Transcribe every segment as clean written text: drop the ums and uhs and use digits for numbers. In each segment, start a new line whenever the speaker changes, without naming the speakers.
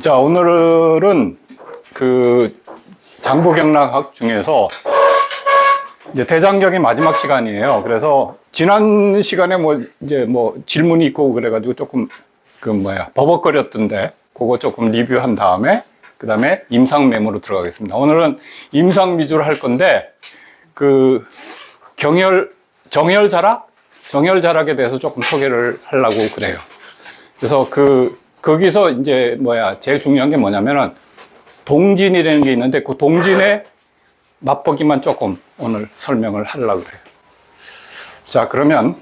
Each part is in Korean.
자, 오늘은 그 장부경락학 중에서 이제 대장경의 마지막 시간이에요. 그래서 지난 시간에 이제 질문이 있고 그래가지고 조금 버벅거렸던데 그거 조금 리뷰한 다음에 그 다음에 임상메모로 들어가겠습니다. 오늘은 임상 위주로 할 건데 그 정열자락에 대해서 조금 소개를 하려고 그래요. 그래서 거기서 이제 제일 중요한 게 뭐냐면은 동진이라는 게 있는데 그 동진의 맛보기만 조금 오늘 설명을 하려고 그래요. 자, 그러면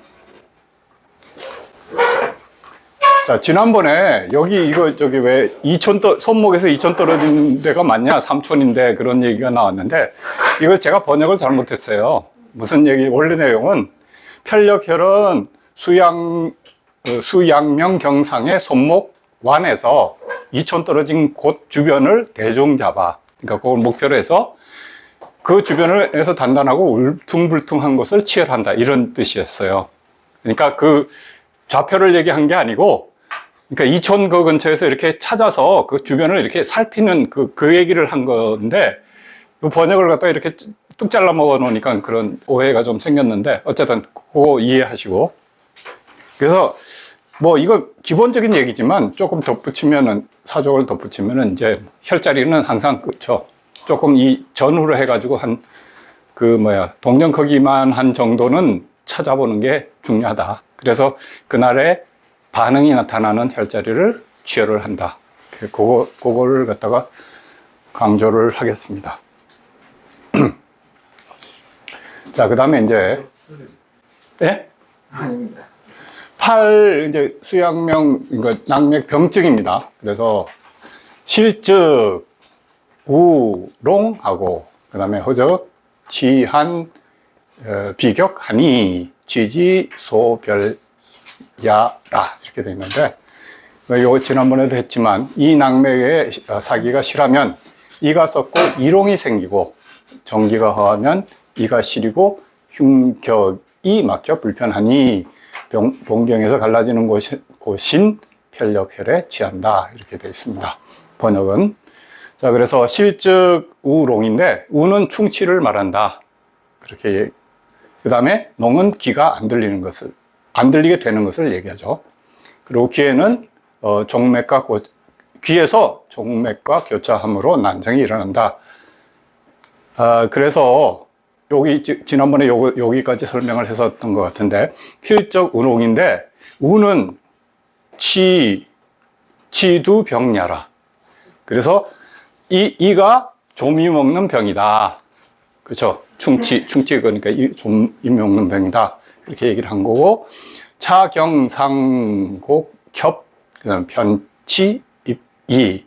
자, 지난번에 저기 왜 손목에서 2천 떨어진 데가 맞냐? 3촌인데 그런 얘기가 나왔는데 이걸 제가 번역을 잘못했어요. 무슨 얘기? 원래 내용은 편력혈은 수양명 경상의 손목 완에서 2촌 떨어진 곳 주변을 대종 잡아. 그러니까 그걸 목표로 해서 그 주변을 해서 단단하고 울퉁불퉁한 것을 치열한다. 이런 뜻이었어요. 그러니까 그 좌표를 얘기한 게 아니고, 그러니까 2촌 그 근처에서 이렇게 찾아서 그 주변을 이렇게 살피는 그 얘기를 한 건데, 그 번역을 갖다가 이렇게 뚝 잘라 먹어 놓으니까 그런 오해가 좀 생겼는데, 어쨌든 그거 이해하시고. 그래서 이거 기본적인 얘기지만 조금 덧붙이면은, 사족을 덧붙이면은 이제 혈자리는 항상 그쵸. 조금 이 전후로 해가지고 동전 크기만 한 정도는 찾아보는 게 중요하다. 그래서 그날에 반응이 나타나는 혈자리를 취열을 한다. 그거를 갖다가 강조를 하겠습니다. 자, 그 다음에 이제, 예? 이제 수양명, 낙맥 병증입니다. 그래서 실즉, 우롱하고, 그 다음에 허적, 취한, 비격하니, 취지, 소별야라. 이렇게 되어 있는데, 요 지난번에도 했지만, 이 낙맥에 사기가 실하면, 이가 썩고 이롱이 생기고, 정기가 허하면 이가 시리고, 흉격이 막혀 불편하니, 본경에서 갈라지는 곳인 편력혈에 취한다. 이렇게 되어 있습니다. 번역은. 자, 그래서 실즉 우롱인데, 우는 충치를 말한다. 그렇게, 그 다음에 농은 귀가 안 들리게 되는 것을 얘기하죠. 그리고 귀에는, 귀에서 종맥과 교차함으로 난정이 일어난다. 그래서, 지난번에 여기까지 설명을 했었던 것 같은데, 필적 우롱인데, 우는 치두병야라. 그래서, 이가 좀이 먹는 병이다. 그렇죠? 충치, 그러니까 좀이 먹는 병이다. 그렇게 얘기를 한 거고, 차경상곡, 그다음 편치, 입이,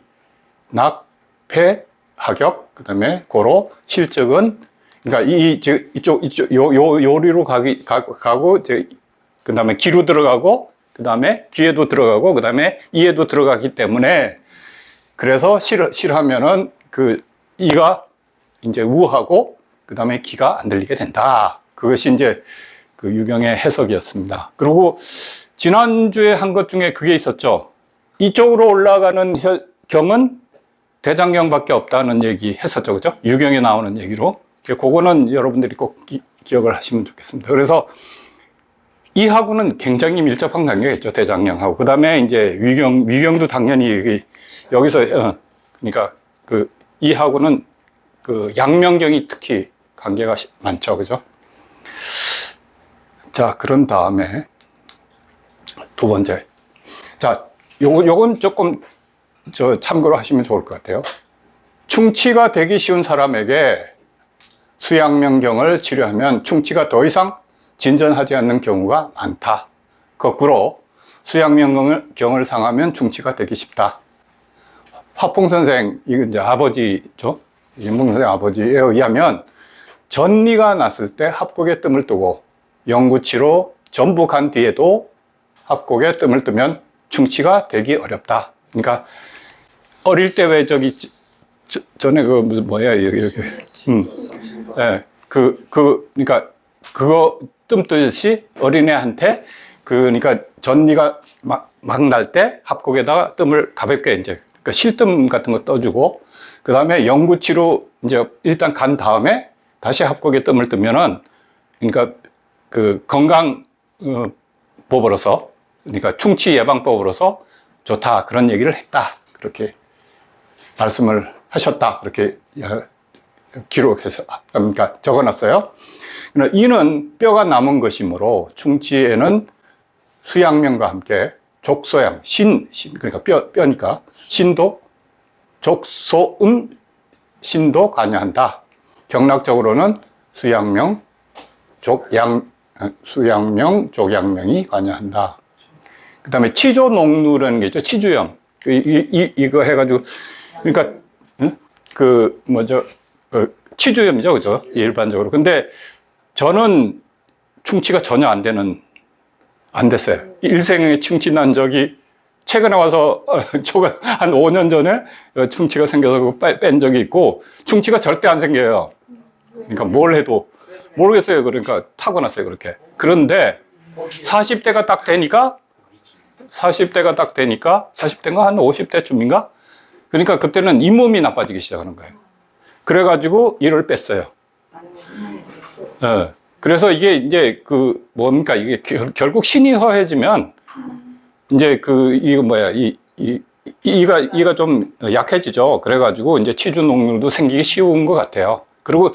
낙, 폐, 하격, 그 다음에 고로, 실적은, 그러니까 요리로 가고, 그 다음에 귀로 들어가고, 그 다음에 귀에도 들어가고, 그 다음에 이에도 들어가기 때문에, 그래서 실하면은 이가 이제 우하고 그 다음에 귀가 안 들리게 된다. 그것이 이제 그 유경의 해석이었습니다. 그리고 지난주에 한 것 중에 그게 있었죠. 이쪽으로 올라가는 경은 대장경밖에 없다는 얘기 했었죠. 그죠? 유경에 나오는 얘기로. 그거는 여러분들이 꼭 기억을 하시면 좋겠습니다. 그래서 이하고는 굉장히 밀접한 관계가 있죠. 대장경하고. 그 다음에 이제 위경도 당연히 여기서, 그러니까, 이하고는 양명경이 특히 관계가 많죠. 그죠? 자, 그런 다음에, 두 번째. 자, 요건 조금, 참고로 하시면 좋을 것 같아요. 충치가 되기 쉬운 사람에게 수양명경을 치료하면 충치가 더 이상 진전하지 않는 경우가 많다. 거꾸로, 수양명경을 상하면 충치가 되기 쉽다. 화풍선생, 이건 이제 아버지죠. 임풍선생 아버지에 의하면 전리가 났을 때 합곡에 뜸을 뜨고 영구치로 전북한 뒤에도 합곡에 뜸을 뜨면 충치가 되기 어렵다. 그러니까 어릴 때 왜 전에 여기. 예, 그러니까 그거 뜸 뜨듯이 어린애한테 그러니까 전리가 막 날 때 합곡에다가 뜸을 가볍게 이제 그러니까 실점 같은 거 떠주고, 그 다음에 영구치로 이제 일단 간 다음에 다시 합곡에 뜸을 뜨면은, 그러니까 그 건강법으로서, 그러니까 충치 예방법으로서 좋다. 그런 얘기를 했다. 그렇게 말씀을 하셨다. 그렇게 기록해서, 그러니까 적어놨어요. 이는 뼈가 남은 것이므로 충치에는 수양명과 함께 족소양, 그러니까 뼈니까 신도, 족소음, 신도 관여한다. 경락적으로는 수양명, 족양명이 관여한다. 그 다음에 치조농루라는 게 있죠. 치주염. 이거 해가지고, 그러니까, 치주염이죠. 그죠? 일반적으로. 근데 저는 충치가 전혀 안 됐어요. 일생에 충치 난 적이 최근에 와서 한 5년 전에 충치가 생겨서 뺀 적이 있고, 충치가 절대 안 생겨요. 그러니까 뭘 해도 모르겠어요. 그러니까 타고났어요. 그렇게. 그런데 40대가 딱 되니까 40대가 한 50대쯤인가? 그러니까 그때는 잇몸이 나빠지기 시작하는 거예요. 그래가지고 이를 뺐어요. 그래서 이게 이제 뭡니까? 이게 결국 신이 허해지면 이제 이가 좀 약해지죠. 그래가지고 이제 치주농률도 생기기 쉬운 것 같아요. 그리고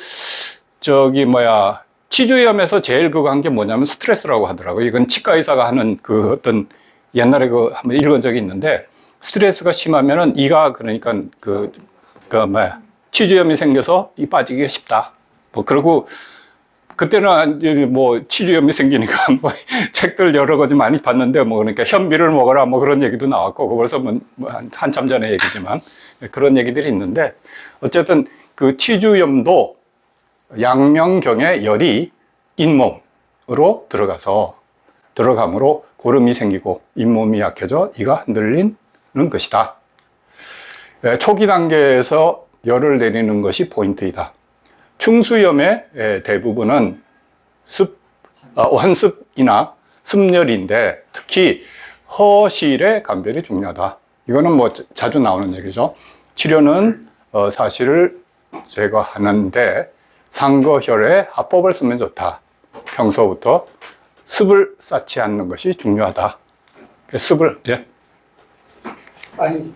치주염에서 제일 그거 한 게 뭐냐면 스트레스라고 하더라고요. 이건 치과 의사가 하는 어떤 옛날에 한번 읽은 적이 있는데, 스트레스가 심하면은 이가 그러니까 치주염이 생겨서 이 빠지기가 쉽다. 그리고 그때는 치주염이 생기니까 책들 여러 가지 많이 봤는데 그러니까 현미를 먹어라 그런 얘기도 나왔고, 그거 벌써 한참 전의 얘기지만 그런 얘기들이 있는데, 어쨌든 그 치주염도 양명경의 열이 잇몸으로 들어감으로 고름이 생기고 잇몸이 약해져 이가 흔들리는 것이다. 초기 단계에서 열을 내리는 것이 포인트이다. 충수염의 대부분은 환습이나 습열인데, 특히 허실의 감별이 중요하다. 이거는 자주 나오는 얘기죠. 치료는 사실을 제거하는데 상거혈의 합법을 쓰면 좋다. 평소부터 습을 쌓지 않는 것이 중요하다. 습을, 예?
아니,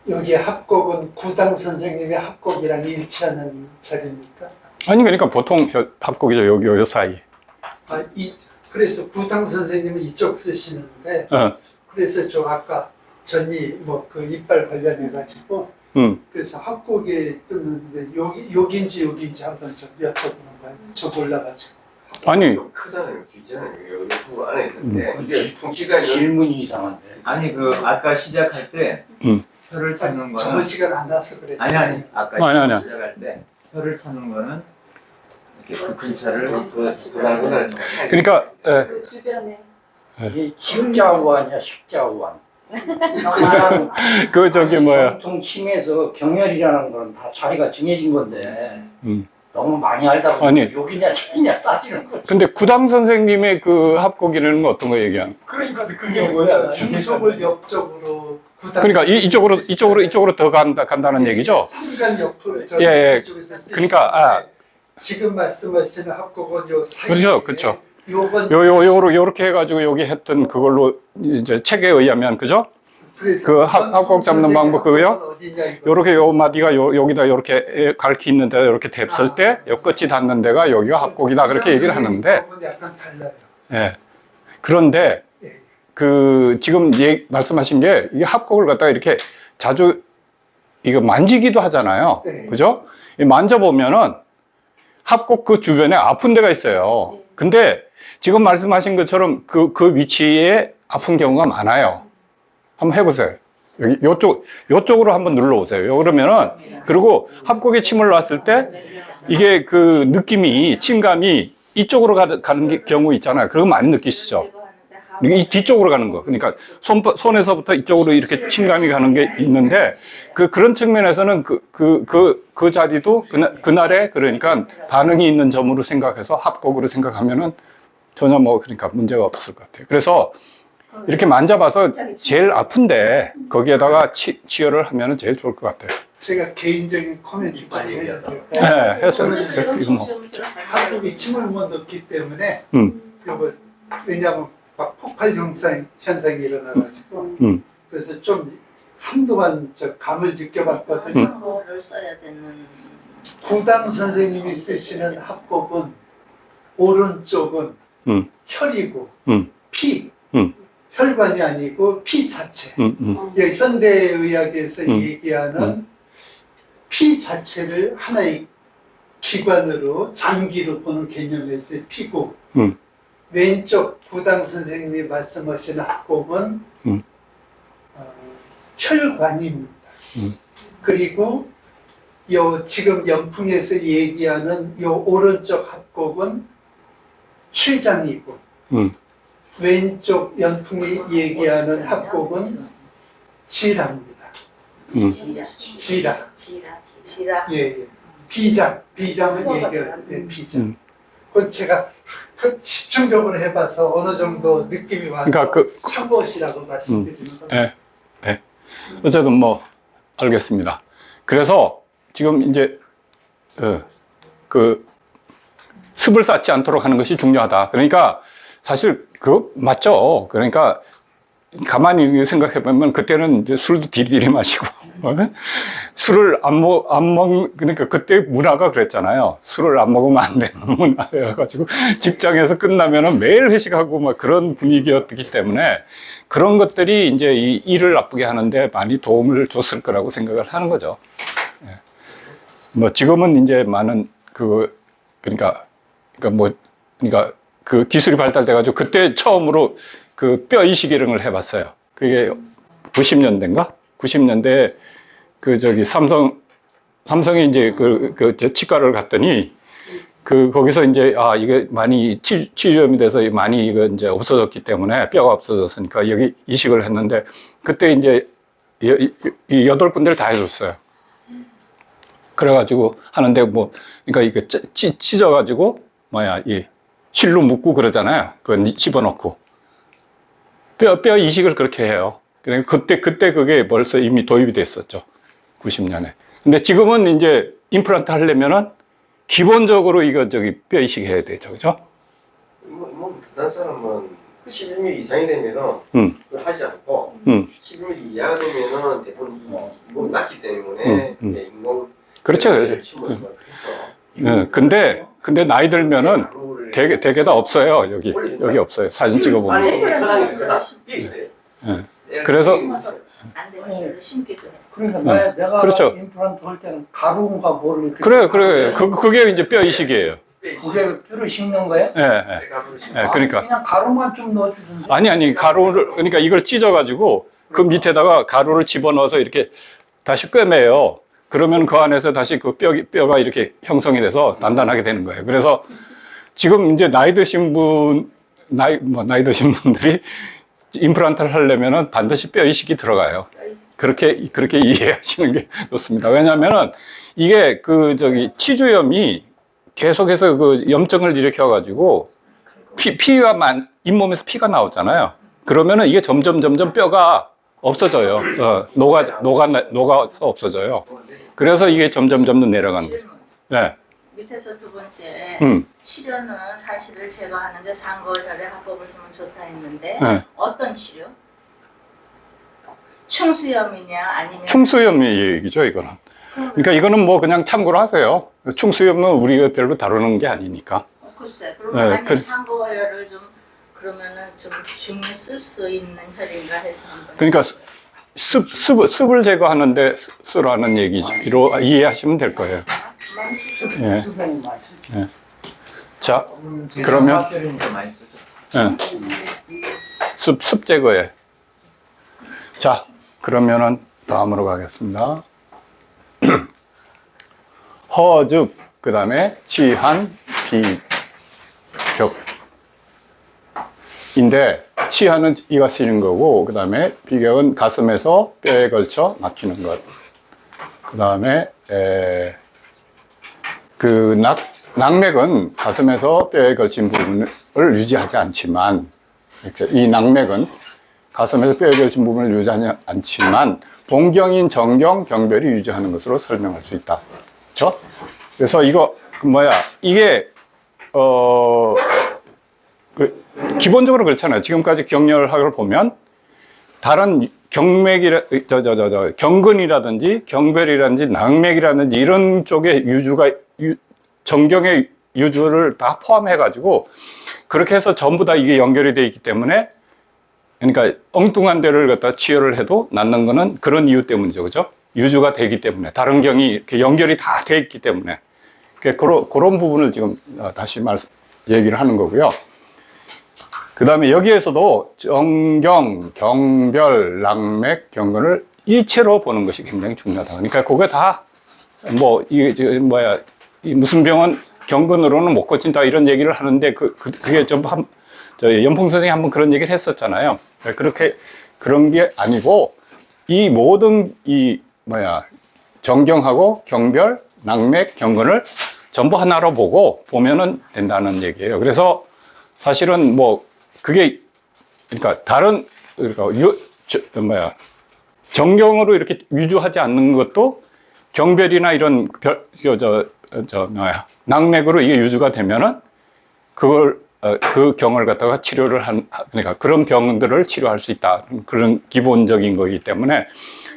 여기 합곡은 구당 선생님의 합곡이랑 일치하는 자리입니까?
아니, 그러니까 보통 합곡이죠. 요 사이.
그래서 구당 선생님은 이쪽 쓰시는데, 그래서 아까 전이 이빨 관련해가지고, 그래서 합곡에 뜨는데, 여기인지 한번 좀 여쭤보는 거예요. 저 몰라가지고.
아니.
크잖아요, 길잖아요. 여기 안에 있는데. 이게 통치가
질문이 이상한데. 아니, 아까 시작할 때, 혀를 찾는 거는.
저번 시간 안 와서 그랬지.
아니. 아까
아니.
시작할 때, 혀를 찾는 거는, 이렇게 그 근처를.
그러니까,
주변에.
십자우안이야, 십자우안.
뭐야.
침에서 경혈이라는 건 다 자리가 정해진 건데, 너무 많이 알다 보니까
아니.
여기냐 저기냐 따지는 거지.
근데 구당 선생님의 그 합곡이라는 건 어떤 거 얘기하는?
그러니까 그게 뭐야?
중속을 옆쪽으로 구당.
그러니까 이쪽으로 더 간다는 얘기죠?
상간 옆으로.
예. 그러니까
지금 말씀하시는 합곡은 요 사이.
그렇죠.
요건
요렇게 해가지고 여기 했던 그걸로 이제 책에 의하면, 그죠? 그 합곡 잡는 방법 그거요? 요렇게 요 마디가 여기다 요렇게 갈키 있는 데가 요렇게 댔을 때, 요 끝이 닿는 데가 여기가 합곡이다. 그렇게 얘기를 하는데,
약간 달라요.
예. 그런데, 지금 말씀하신 게, 이게 합곡을 갖다가 이렇게 자주, 이거 만지기도 하잖아요.
네.
그죠? 만져보면은, 합곡 그 주변에 아픈 데가 있어요. 근데, 지금 말씀하신 것처럼 그 위치에 아픈 경우가 많아요. 한번 해보세요. 요쪽으로 한번 눌러보세요. 그러면은, 그리고 합곡에 침을 놨을 때, 이게 그 느낌이, 침감이 이쪽으로 가는 경우 있잖아요. 그거 많이 느끼시죠? 이 뒤쪽으로 가는 거. 그러니까 손에서부터 이쪽으로 이렇게 침감이 가는 게 있는데, 그런 측면에서는 그 자리도 그날에 그러니까 반응이 있는 점으로 생각해서 합곡으로 생각하면은 전혀 그러니까 문제가 없을 것 같아요. 그래서 이렇게 만져봐서 제일 아픈데 거기에다가 치료를 하면 제일 좋을 것 같아요.
제가 개인적인 코멘트 좀 해도 될까요?
네, 해서 이거 뭐.
한국이 침을 못 넣기 때문에 요거 왜냐하면 막 폭발 현상이 일어나가지고 그래서 좀 한동안 저 감을 느껴봤거든요.
뭐를 써야 되는
구당 선생님이 쓰시는 합법은 오른쪽은 혈이고 피, 혈관이 아니고 피 자체. 이제 현대의학에서 얘기하는 피 자체를 하나의 기관으로 장기로 보는 개념에서의 피고 왼쪽 구당 선생님이 말씀하시는 합법은 혈관입니다. 그리고 요 지금 연풍에서 얘기하는 요 오른쪽 합법은 췌장이고 왼쪽 연풍이 얘기하는 합법은 지라입니다. 지라. 예. 비장을 얘기할 때 비장. 그건 제가 집중적으로 해봐서 어느 정도 느낌이 와서
그러니까
참고하시라고 말씀드리는 겁니다.
네. 네. 어쨌든 뭐 알겠습니다. 그래서 지금 이제 그 습을 쌓지 않도록 하는 것이 중요하다. 그러니까 사실 그거 맞죠. 그러니까 가만히 생각해 보면 그때는 이제 술도 디리디리 마시고 술을 그러니까 그때 문화가 그랬잖아요. 술을 안 먹으면 안 되는 문화여가지고 직장에서 끝나면은 매일 회식하고 막 그런 분위기였기 때문에 그런 것들이 이제 이 일을 나쁘게 하는데 많이 도움을 줬을 거라고 생각을 하는 거죠. 예. 뭐 지금은 이제 많은 그러니까 그 기술이 발달돼가지고 그때 처음으로 그 뼈 이식이라는 걸 해봤어요. 그게 90년대인가? 90년대 삼성이 이제 치과를 갔더니 거기서 이제 이게 많이 치료염이 돼서 많이 이거 이제 없어졌기 때문에 뼈가 없어졌으니까 여기 이식을 했는데 그때 이제 8군데를 다 해줬어요. 그래가지고 하는데 뭐 그러니까 이거 찢어가지고 이 실로 묶고 그러잖아요. 그거 집어넣고 뼈 이식을 그렇게 해요. 그러니까 그때 그게 벌써 이미 도입이 됐었죠. 90년에. 근데 지금은 이제 임플란트 하려면은 기본적으로 뼈 이식 해야 되죠. 그죠?
다른 사람은 11mm 이상이 되면은 그걸 하지 않고 11mm 이하가 되면은 대부분 인공이 낮기 때문에 인공
그렇죠. 네, 근데 나이 들면은 되게 다 없어요. 여기 없어요. 사진 찍어보면.
아니,
그래서
그러니까 내가
그렇죠.
임플란트 할 때는 가루인가 뭐를 이렇게
그래. 그게 이제 뼈 이식이에요.
그게 뼈를 씹는 거예요?
예. 그러니까.
그냥 가루만 좀 넣어주던데.
아니, 가루를, 그러니까 이걸 찢어가지고 그 밑에다가 가루를 집어넣어서 이렇게 다시 꿰매요. 그러면 그 안에서 다시 그 뼈가 이렇게 형성이 돼서 단단하게 되는 거예요. 그래서 지금 이제 나이 드신 분들이 임플란트를 하려면은 반드시 뼈 이식이 들어가요. 그렇게 이해하시는 게 좋습니다. 왜냐면은 이게 치주염이 계속해서 염증을 일으켜가지고 잇몸에서 피가 나오잖아요. 그러면은 이게 점점 뼈가 없어져요. 녹아서 없어져요. 그래서 이게 점점 내려가는 거죠. 네.
밑에서 두 번째 치료는 사실을 제거하는데 상거혈의 합법을 쓰면 좋다 했는데
네.
어떤 치료? 충수염이냐 아니면
충수염 얘기죠, 이거는. 그러니까 이거는 뭐 그냥 참고로 하세요. 충수염은 우리가 별로 다루는 게 아니니까.
글쎄 그러면
네,
상거혈을 좀 그러면은 좀 중에 쓸 수 있는 혈인가 해서 한번.
그러니까 습을 제거하는데 쓰라는 얘기로 이해하시면 될 거예요. 예. 예. 자, 그러면 습 제거에. 자, 그러면은 다음으로 가겠습니다. 허즙, 그 다음에 치한, 비격인데 치한은 이가 쓰이는 거고 그 다음에 비격은 가슴에서 뼈에 걸쳐 막히는 것. 그 다음에 낙맥은 가슴에서 뼈에 걸친 부분을 유지하지 않지만 이 낙맥은 가슴에서 뼈여진 부분을 유지하지 않지만 동경인 정경, 경별이 유지하는 것으로 설명할 수 있다. 그렇죠? 그래서 이거 이게 기본적으로 그렇잖아요. 지금까지 경렬학을 보면 다른 경근이라든지 경별이라든지 낙맥이라든지 이런 쪽의 정경의 유주를 다 포함해 가지고 그렇게 해서 전부 다 이게 연결이 되어 있기 때문에, 그러니까 엉뚱한 데를 갖다 치료를 해도 낫는 거는 그런 이유 때문이죠. 그죠? 유주가 되기 때문에, 다른 경이 이렇게 연결이 다 되어 있기 때문에. 그런 부분을 지금 다시 얘기를 하는 거고요. 그 다음에 여기에서도 정경, 경별, 낙맥, 경근을 일체로 보는 것이 굉장히 중요하다. 그러니까 그게 다, 무슨 병은 경근으로는 못 고친다 이런 얘기를 하는데, 그게 좀 연풍 선생님이 한번 그런 얘기를 했었잖아요. 그런 게 아니고, 이 모든 정경하고 경별, 낙맥, 경근을 전부 하나로 보면은 된다는 얘기예요. 그래서 사실은 정경으로 이렇게 위주하지 않는 것도 경별이나 이런 낙맥으로 이게 유주가 되면은 그 경을 갖다가 그러니까 그런 병들을 치료할 수 있다. 그런 기본적인 거기 때문에,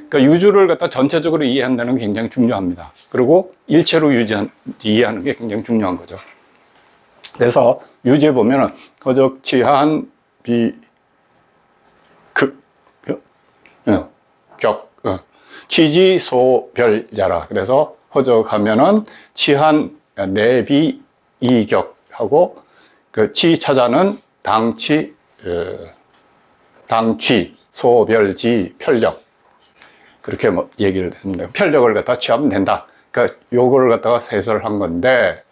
그러니까 유주를 갖다 전체적으로 이해한다는 게 굉장히 중요합니다. 그리고 일체로 이해하는 게 굉장히 중요한 거죠. 그래서 유지해 보면은 허적, 치한, 취지, 소, 별, 야라. 그래서 허적하면은 치한, 내비, 이격하고, 치 차자는 당취, 소별지, 편력. 그렇게 얘기를 했습니다. 편력을 갖다 취하면 된다. 그러니까 요거를 갖다가 해설한 건데,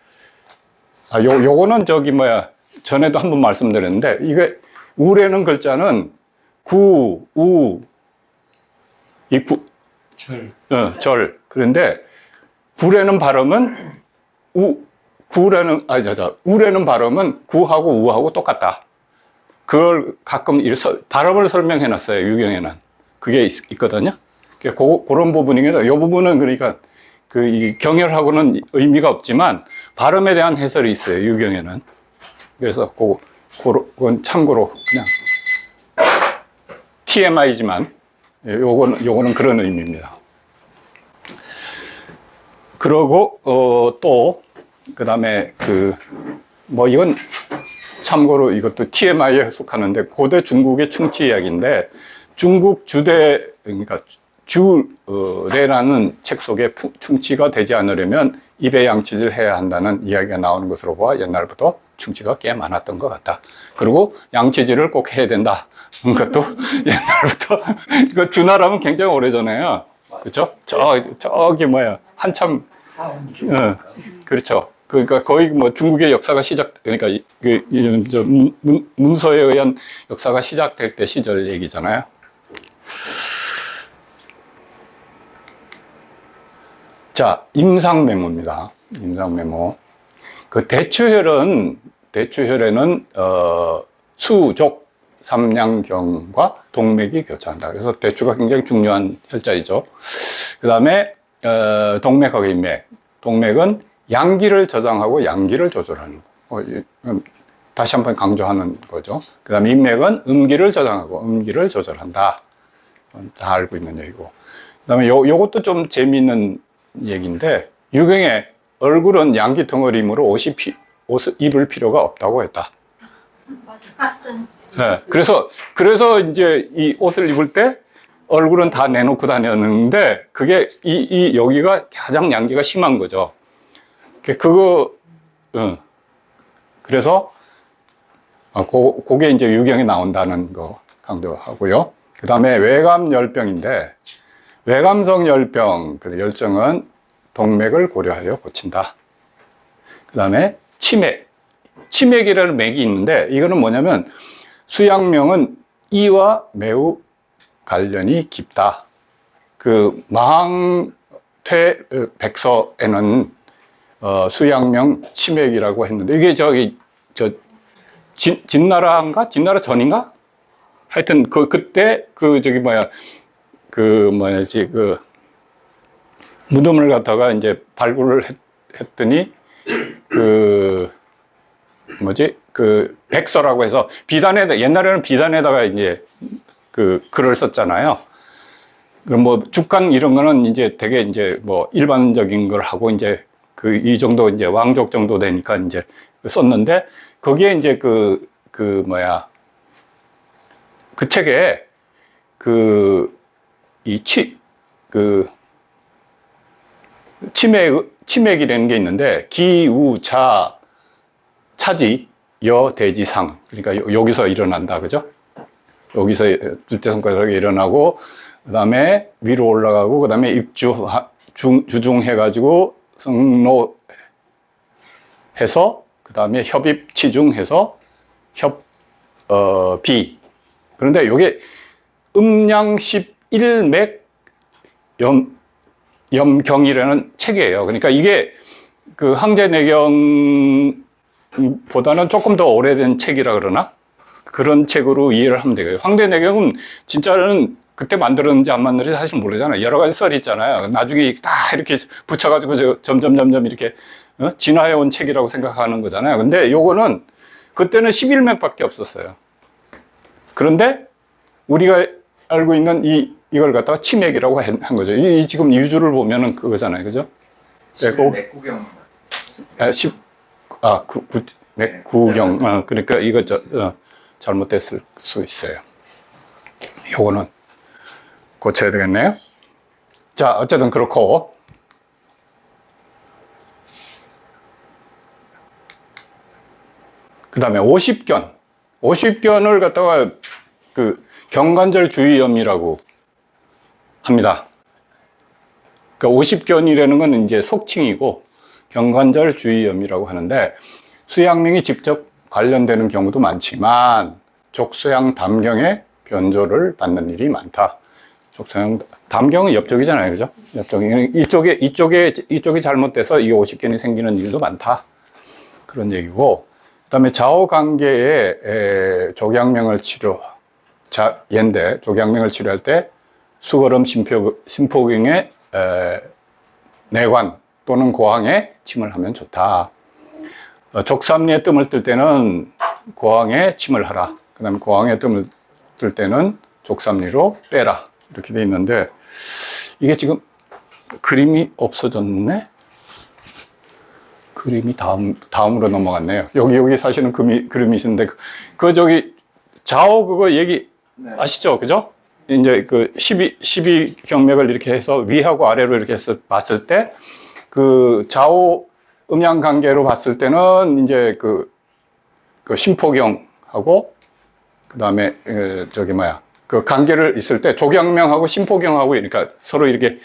요거는 전에도 한번 말씀드렸는데, 이게 우라는 글자는 절. 그런데 우라는 발음은 우라는 발음은 구하고 우하고 똑같다. 그걸 가끔 발음을 설명해 놨어요. 유경에는. 그게 있거든요. 그런 부분이거든요. 이 부분은 그러니까 이 경혈하고는 의미가 없지만 발음에 대한 해설이 있어요. 유경에는. 그래서 그건 참고로 그냥 TMI지만 요거는 그런 의미입니다. 그러고 또 그다음에 이건 참고로 이것도 TMI에 속하는데, 고대 중국의 충치 이야기인데, 중국 그러니까 주례라는 책 속에 충치가 되지 않으려면 입에 양치질 해야 한다는 이야기가 나오는 것으로 봐 옛날부터 충치가 꽤 많았던 것 같다. 그리고 양치질을 꼭 해야 된다. 것도 옛날부터. 이거 주나라면 굉장히 오래전에요. 그렇죠? 저기 한참. 그렇죠. 그러니까 거의 중국의 역사가 그러니까 문서에 의한 역사가 시작될 때 시절 얘기잖아요. 자, 임상메모입니다. 임상메모. 대추혈에는 수족, 삼양경과 동맥이 교차한다. 그래서 대추가 굉장히 중요한 혈자이죠. 그 다음에 동맥하고 인맥. 동맥은 양기를 저장하고 양기를 조절하는 거. 다시 한번 강조하는 거죠. 그 다음에 인맥은 음기를 저장하고 음기를 조절한다. 다 알고 있는 얘기고. 그 다음에 요것도 좀 재미있는 얘기인데, 유경에 얼굴은 양기 덩어리이므로 옷을 입을 필요가 없다고 했다.
봤어요.
네, 그래서 이제 이 옷을 입을 때 얼굴은 다 내놓고 다녔는데, 그게 여기가 가장 양기가 심한 거죠. 그래서 그게 이제 유경에 나온다는 거 강조하고요. 그 다음에 외감열병인데, 외감성 열병, 열정은 동맥을 고려하여 고친다. 그 다음에 치맥이라는 맥이 있는데, 이거는 뭐냐면 수양명은 이와 매우 관련이 깊다. 마항퇴백서에는 수양명 치맥이라고 했는데, 이게 진나라인가? 진나라 전인가? 하여튼 그때 무덤을 갖다가 이제 발굴을 했더니 백서라고 해서 옛날에는 비단에다가 이제 글을 썼잖아요. 그럼 뭐 죽간 이런 거는 이제 되게 이제 뭐 일반적인 걸 하고 이제 이 정도 이제 왕족 정도 되니까 이제 썼는데, 거기에 이제 그 책에 치맥이라는 게 있는데, 기우자 차지 여대지상, 그러니까 여기서 일어난다, 그죠? 여기서 둘째 손가락이 일어나고, 그 다음에 위로 올라가고, 그 다음에 주중해가지고 성노해서, 그 다음에 협입치중해서 비. 그런데 요게 음양 11맥 염경이라는 책이에요. 그러니까 이게 그 황제내경보다는 조금 더 오래된 책이라 그러나? 그런 책으로 이해를 하면 되고요. 황제내경은 진짜는 그때 만들었는지 안 만들었는지 사실 모르잖아요. 여러 가지 썰이 있잖아요. 나중에 다 이렇게 붙여가지고 점점 이렇게 진화해온 책이라고 생각하는 거잖아요. 근데 요거는 그때는 11맥밖에 없었어요. 그런데 우리가 알고 있는 이걸 갖다가 치맥이라고 한 거죠. 지금 유주를 보면은 그거잖아요. 그죠?
맥구경.
맥구경. 그러니까 이거 잘못됐을 수 있어요. 요거는 고쳐야 되겠네요. 자, 어쨌든 그렇고. 그 다음에 50견. 50견을 갖다가 경관절 주의염이라고 합니다. 그러니까 50견이라는 건 이제 속칭이고, 경관절 주의염이라고 하는데, 수양명이 직접 관련되는 경우도 많지만, 족소양 담경에 변조를 받는 일이 많다. 족소양 담경은 옆쪽이잖아요, 그죠? 옆쪽이 이쪽이 잘못돼서 이 50견이 생기는 일도 많다. 그런 얘기고, 그다음에 좌우관계의 족양명을 족양명을 치료할 때 수거름 심포경의 내관 또는 고항에 침을 하면 좋다. 족삼리에 뜸을 뜰 때는 고항에 침을 하라. 그 다음에 고항에 뜸을 뜰 때는 족삼리로 빼라. 이렇게 돼 있는데, 이게 지금 그림이 없어졌네? 그림이 다음으로 넘어갔네요. 여기 사실은 그림이 있는데, 좌우 그거 얘기 아시죠? 그죠? 이제 12경맥을 이렇게 해서 위하고 아래로 이렇게 해서 봤을 때, 좌우 음양 관계로 봤을 때는 이제 심포경하고, 그 다음에, 관계를 있을 때 족양명하고 심포경하고, 그러니까 서로 이렇게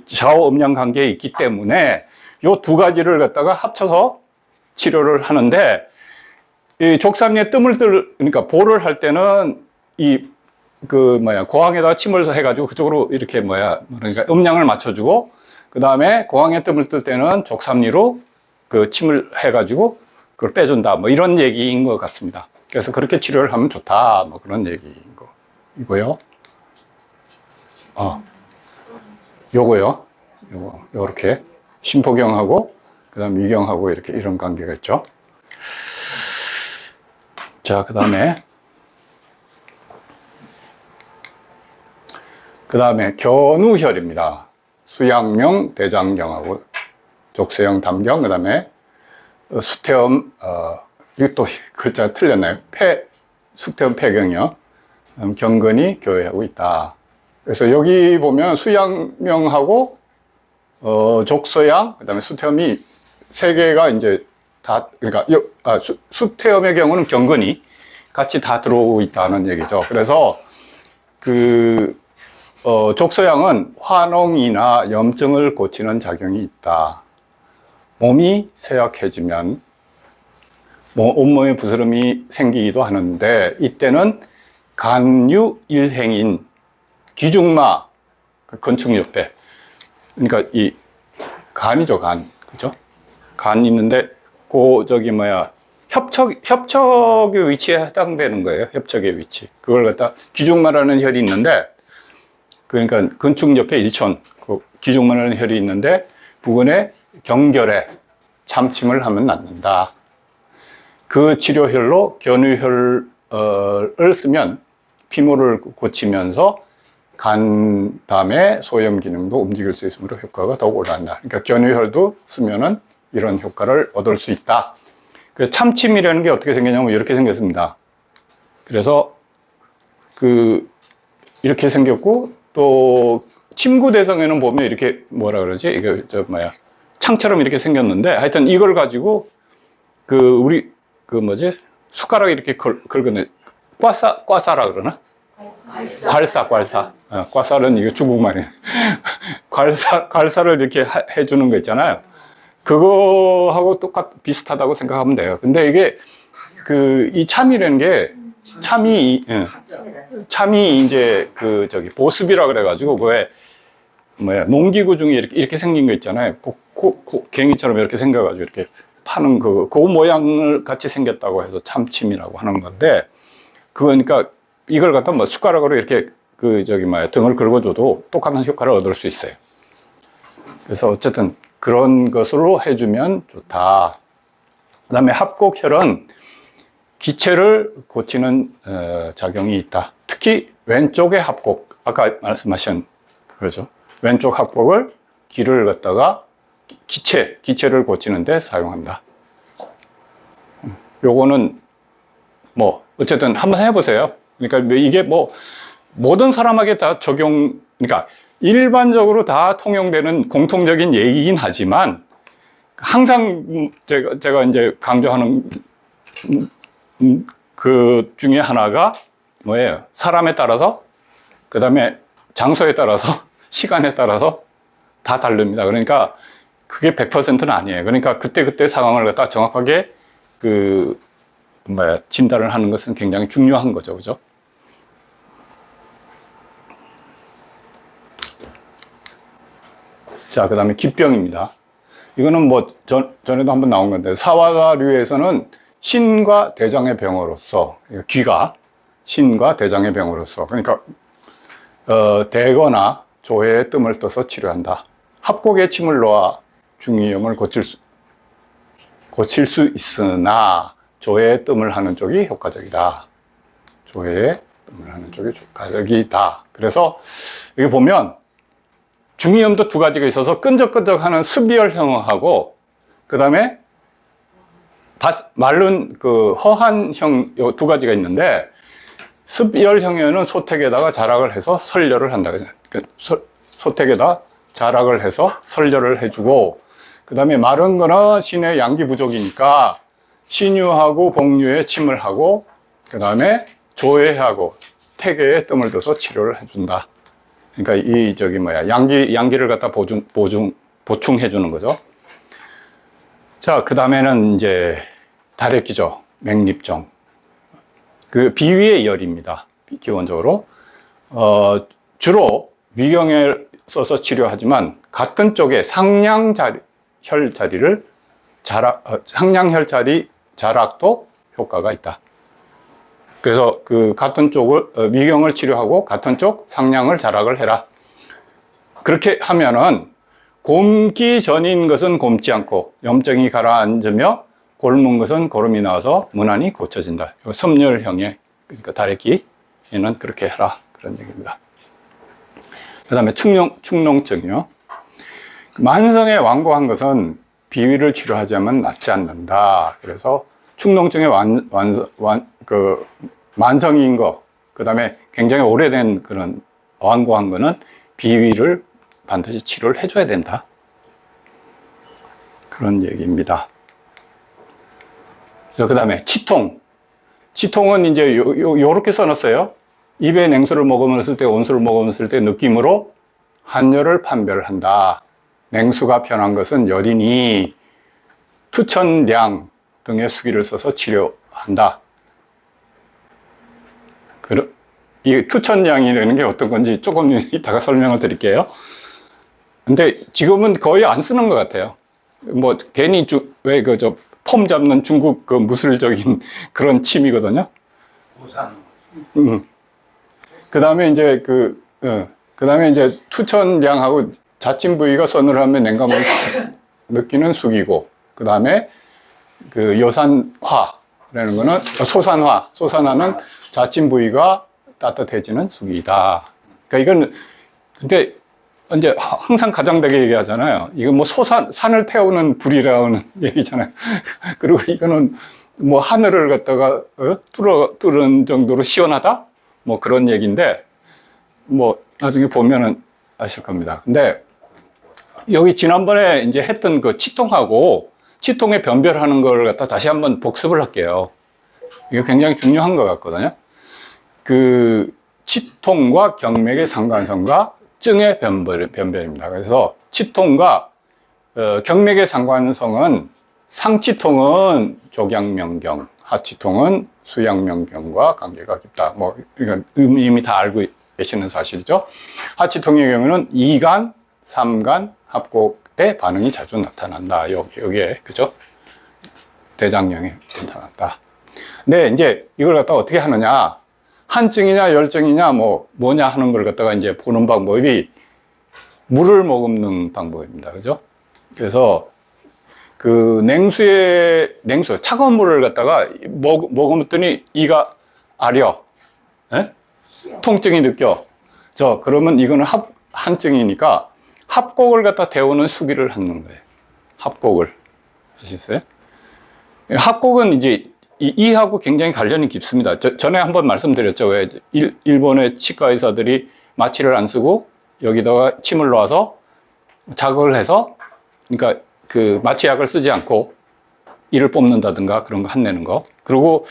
좌우 음양 관계에 있기 때문에 요 두 가지를 갖다가 합쳐서 치료를 하는데, 이 족삼리에 그러니까 보를 할 때는 고항에다가 침을 해가지고 그쪽으로 이렇게 그러니까 음량을 맞춰주고, 그 다음에 고항에 뜸을 뜰 때는 족삼리로 침을 해가지고 그걸 빼준다. 뭐 이런 얘기인 것 같습니다. 그래서 그렇게 치료를 하면 좋다. 뭐 그런 얘기인 거이고요. 요렇게. 심포경하고, 그 다음 위경하고 이런 관계가 있죠. 자, 그 다음에 견우혈입니다. 수양명, 대장경하고, 족쇄형 담경, 그 다음에 수태음, 이거 또 글자가 틀렸나요? 수태음 폐경이요. 경근이 교회하고 있다. 그래서 여기 보면 수양명하고, 족소양, 그 다음에 수태음이 세 개가 이제 다, 그러니까, 수태음의 경우는 경근이 같이 다 들어오고 있다는 얘기죠. 그래서, 족소양은 화농이나 염증을 고치는 작용이 있다. 몸이 쇠약해지면, 온몸에 부스럼이 생기기도 하는데, 이때는 간유일행인 기중마, 건축요배, 그러니까 간이죠, 간. 그죠? 간 있는데, 협척의 위치에 해당되는 거예요. 협척의 위치. 그걸 갖다 귀중말하는 혈이 있는데, 그러니까 근축 옆에 일촌, 그 귀중말하는 혈이 있는데, 부근에 경결에 참침을 하면 낫는다. 그 치료혈로 견유혈을 쓰면 피모를 고치면서 간담의 소염 기능도 움직일 수 있으므로 효과가 더욱 올라간다. 그러니까 견유혈도 쓰면은 이런 효과를 얻을 수 있다. 그 참침이라는 게 어떻게 생겼냐면 이렇게 생겼습니다. 그래서 이렇게 생겼고, 또 침구대성에는 보면 이렇게 뭐라 그러지? 이게 창처럼 이렇게 생겼는데, 하여튼 이걸 가지고 숟가락 이렇게 긁어내, 꽈싸라 그러나? 괄사. 꽈쌀은 이거 중국말이에요. 괄사를 이렇게 해주는 거 있잖아요. 그거하고 비슷하다고 생각하면 돼요. 근데 이게, 이 참이라는 게, 참이 이제 보습이라 그래가지고, 농기구 중에 이렇게 생긴 거 있잖아요. 갱이처럼 이렇게 생겨가지고 이렇게 파는 그 모양을 같이 생겼다고 해서 참침이라고 하는 건데, 그거니까 이걸 갖다 숟가락으로 이렇게 등을 긁어줘도 똑같은 효과를 얻을 수 있어요. 그래서 어쨌든 그런 것으로 해주면 좋다. 그 다음에 합곡혈은 기체를 고치는 작용이 있다. 특히 왼쪽의 합곡, 아까 말씀하신 그거죠. 왼쪽 합곡을 기를 갖다가 기체를 고치는데 사용한다. 요거는 어쨌든 한번 해보세요. 그러니까 이게 모든 사람에게 다 그러니까 일반적으로 다 통용되는 공통적인 얘기긴 하지만, 항상 제가 이제 강조하는 그 중에 하나가 뭐예요? 사람에 따라서, 그 다음에 장소에 따라서, 시간에 따라서 다 다릅니다. 그러니까 그게 100%는 아니에요. 그러니까 그때 상황을 갖다 정확하게 진단을 하는 것은 굉장히 중요한 거죠. 그죠? 자, 그 다음에 기병입니다. 이거는 전에도 한번 나온 건데, 사화류에서는 신과 대장의 병으로서, 귀가 신과 대장의 병으로서, 그러니까, 대거나 조해의 뜸을 떠서 치료한다. 합곡에 침을 놓아 중이염을 고칠 수 있으나, 조해의 뜸을 하는 쪽이 효과적이다. 조해의 뜸을 하는 쪽이 효과적이다. 그래서, 여기 보면, 중이염도 두 가지가 있어서 끈적끈적하는 습열형하고 그 다음에 마른 허한형 요 두 가지가 있는데, 습열형에는 소택에다가 자락을 해서 설열을 한다. 소택에다 자락을 해서 설열을 해주고, 그 다음에 마른 거나 신의 양기 부족이니까 신유하고 복류에 침을 하고, 그 다음에 조해하고 태계에 뜸을 둬서 치료를 해준다. 그러니까 양기를 갖다 보충해 주는 거죠. 자, 그 다음에는 이제 다래끼죠. 맥립정. 비위의 열입니다. 기본적으로. 주로 위경에 써서 치료하지만, 같은 쪽에 상냥혈 자락도 효과가 있다. 그래서 같은 쪽을, 위경을 치료하고 같은 쪽 상냥을 자락을 해라. 그렇게 하면은, 곪기 전인 것은 곪지 않고, 염증이 가라앉으며, 곪은 것은 고름이 나와서 무난히 고쳐진다. 섭열형의, 그러니까 다래끼에는 그렇게 해라. 그런 얘기입니다. 그 다음에 축농증이요. 만성에 완고한 것은 비위를 치료하자면 낫지 않는다. 그래서 축농증의 만성인 거, 그 다음에 굉장히 오래된 그런 완고한 거는 비위를 반드시 치료를 해줘야 된다. 그런 얘기입니다. 그 다음에 치통. 치통은 이제 요렇게 써놨어요. 입에 냉수를 머금었을 때, 온수를 머금었을 때 느낌으로 한열을 판별한다. 냉수가 편한 것은 열이니 투천량 등의 수기를 써서 치료한다. 이 투천량이라는 게 어떤 건지 조금 이따가 설명을 드릴게요. 근데 지금은 거의 안 쓰는 것 같아요. 괜히 폼 잡는 중국 그 무술적인 그런 침이거든요.
우산.
그 다음에 이제 그 다음에 이제 투천량하고 자침 부위가 서늘하면 냉감을 느끼는 숙이고, 그 다음에 그 여산화라는 거는 소산화는 자침 부위가 따뜻해지는 숙이다. 그러니까 이건 근데 이제 항상 가장되게 얘기하잖아요. 이건 뭐 산을 태우는 불이라는 얘기잖아요. 그리고 이거는 뭐 하늘을 갖다가 뚫은 정도로 시원하다? 뭐 그런 얘기인데, 뭐 나중에 보면은 아실 겁니다. 근데 여기 지난번에 이제 했던 그 치통하고 치통의 변별하는 걸 갖다 다시 한번 복습을 할게요. 이게 굉장히 중요한 것 같거든요. 그 치통과 경맥의 상관성과 증의 변별입니다. 그래서 치통과 경맥의 상관성은 상치통은 족양명경, 하치통은 수양명경과 관계가 깊다. 뭐 이건 이미 다 알고 계시는 사실이죠. 하치통의 경우는 2간, 3간 합곡의 반응이 자주 나타난다. 여기에 그죠? 대장경에 나타난다. 근데 이제 이걸 갖다가 어떻게 하느냐? 한증이냐 열증이냐 뭐냐 하는 걸 갖다가 이제 보는 방법이 물을 머금는 방법입니다. 그죠? 그래서 그 냉수 차가운 물을 갖다가 머금었더니 이가 아려, 에? 통증이 느껴. 그러면 이거는 한증이니까 합곡을 갖다 데우는 수기를 하는 거예요. 합곡을. 아시겠어요? 합곡은 이제 이하고 굉장히 관련이 깊습니다. 전에 한번 말씀드렸죠. 왜 일본의 치과 의사들이 마취를 안 쓰고 여기다가 침을 놓아서 자극을 해서, 그러니까 그 마취약을 쓰지 않고 이를 뽑는다든가 그런 거 한내는 거. 그리고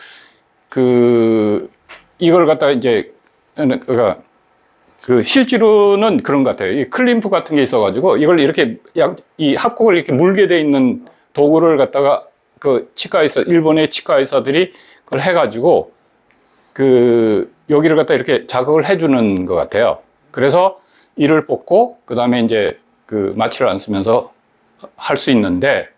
그 이걸 갖다가 이제 그러니까 그 실제로는 그런 것 같아요. 이 클림프 같은 게 있어가지고 이걸 이렇게 이 합곡을 이렇게 물게 돼 있는 도구를 갖다가 그 일본의 치과 의사들이 그걸 해가지고 그 여기를 갖다 이렇게 자극을 해주는 것 같아요. 그래서 이를 뽑고 그 다음에 이제 그 마취를 안 쓰면서 할 수 있는데,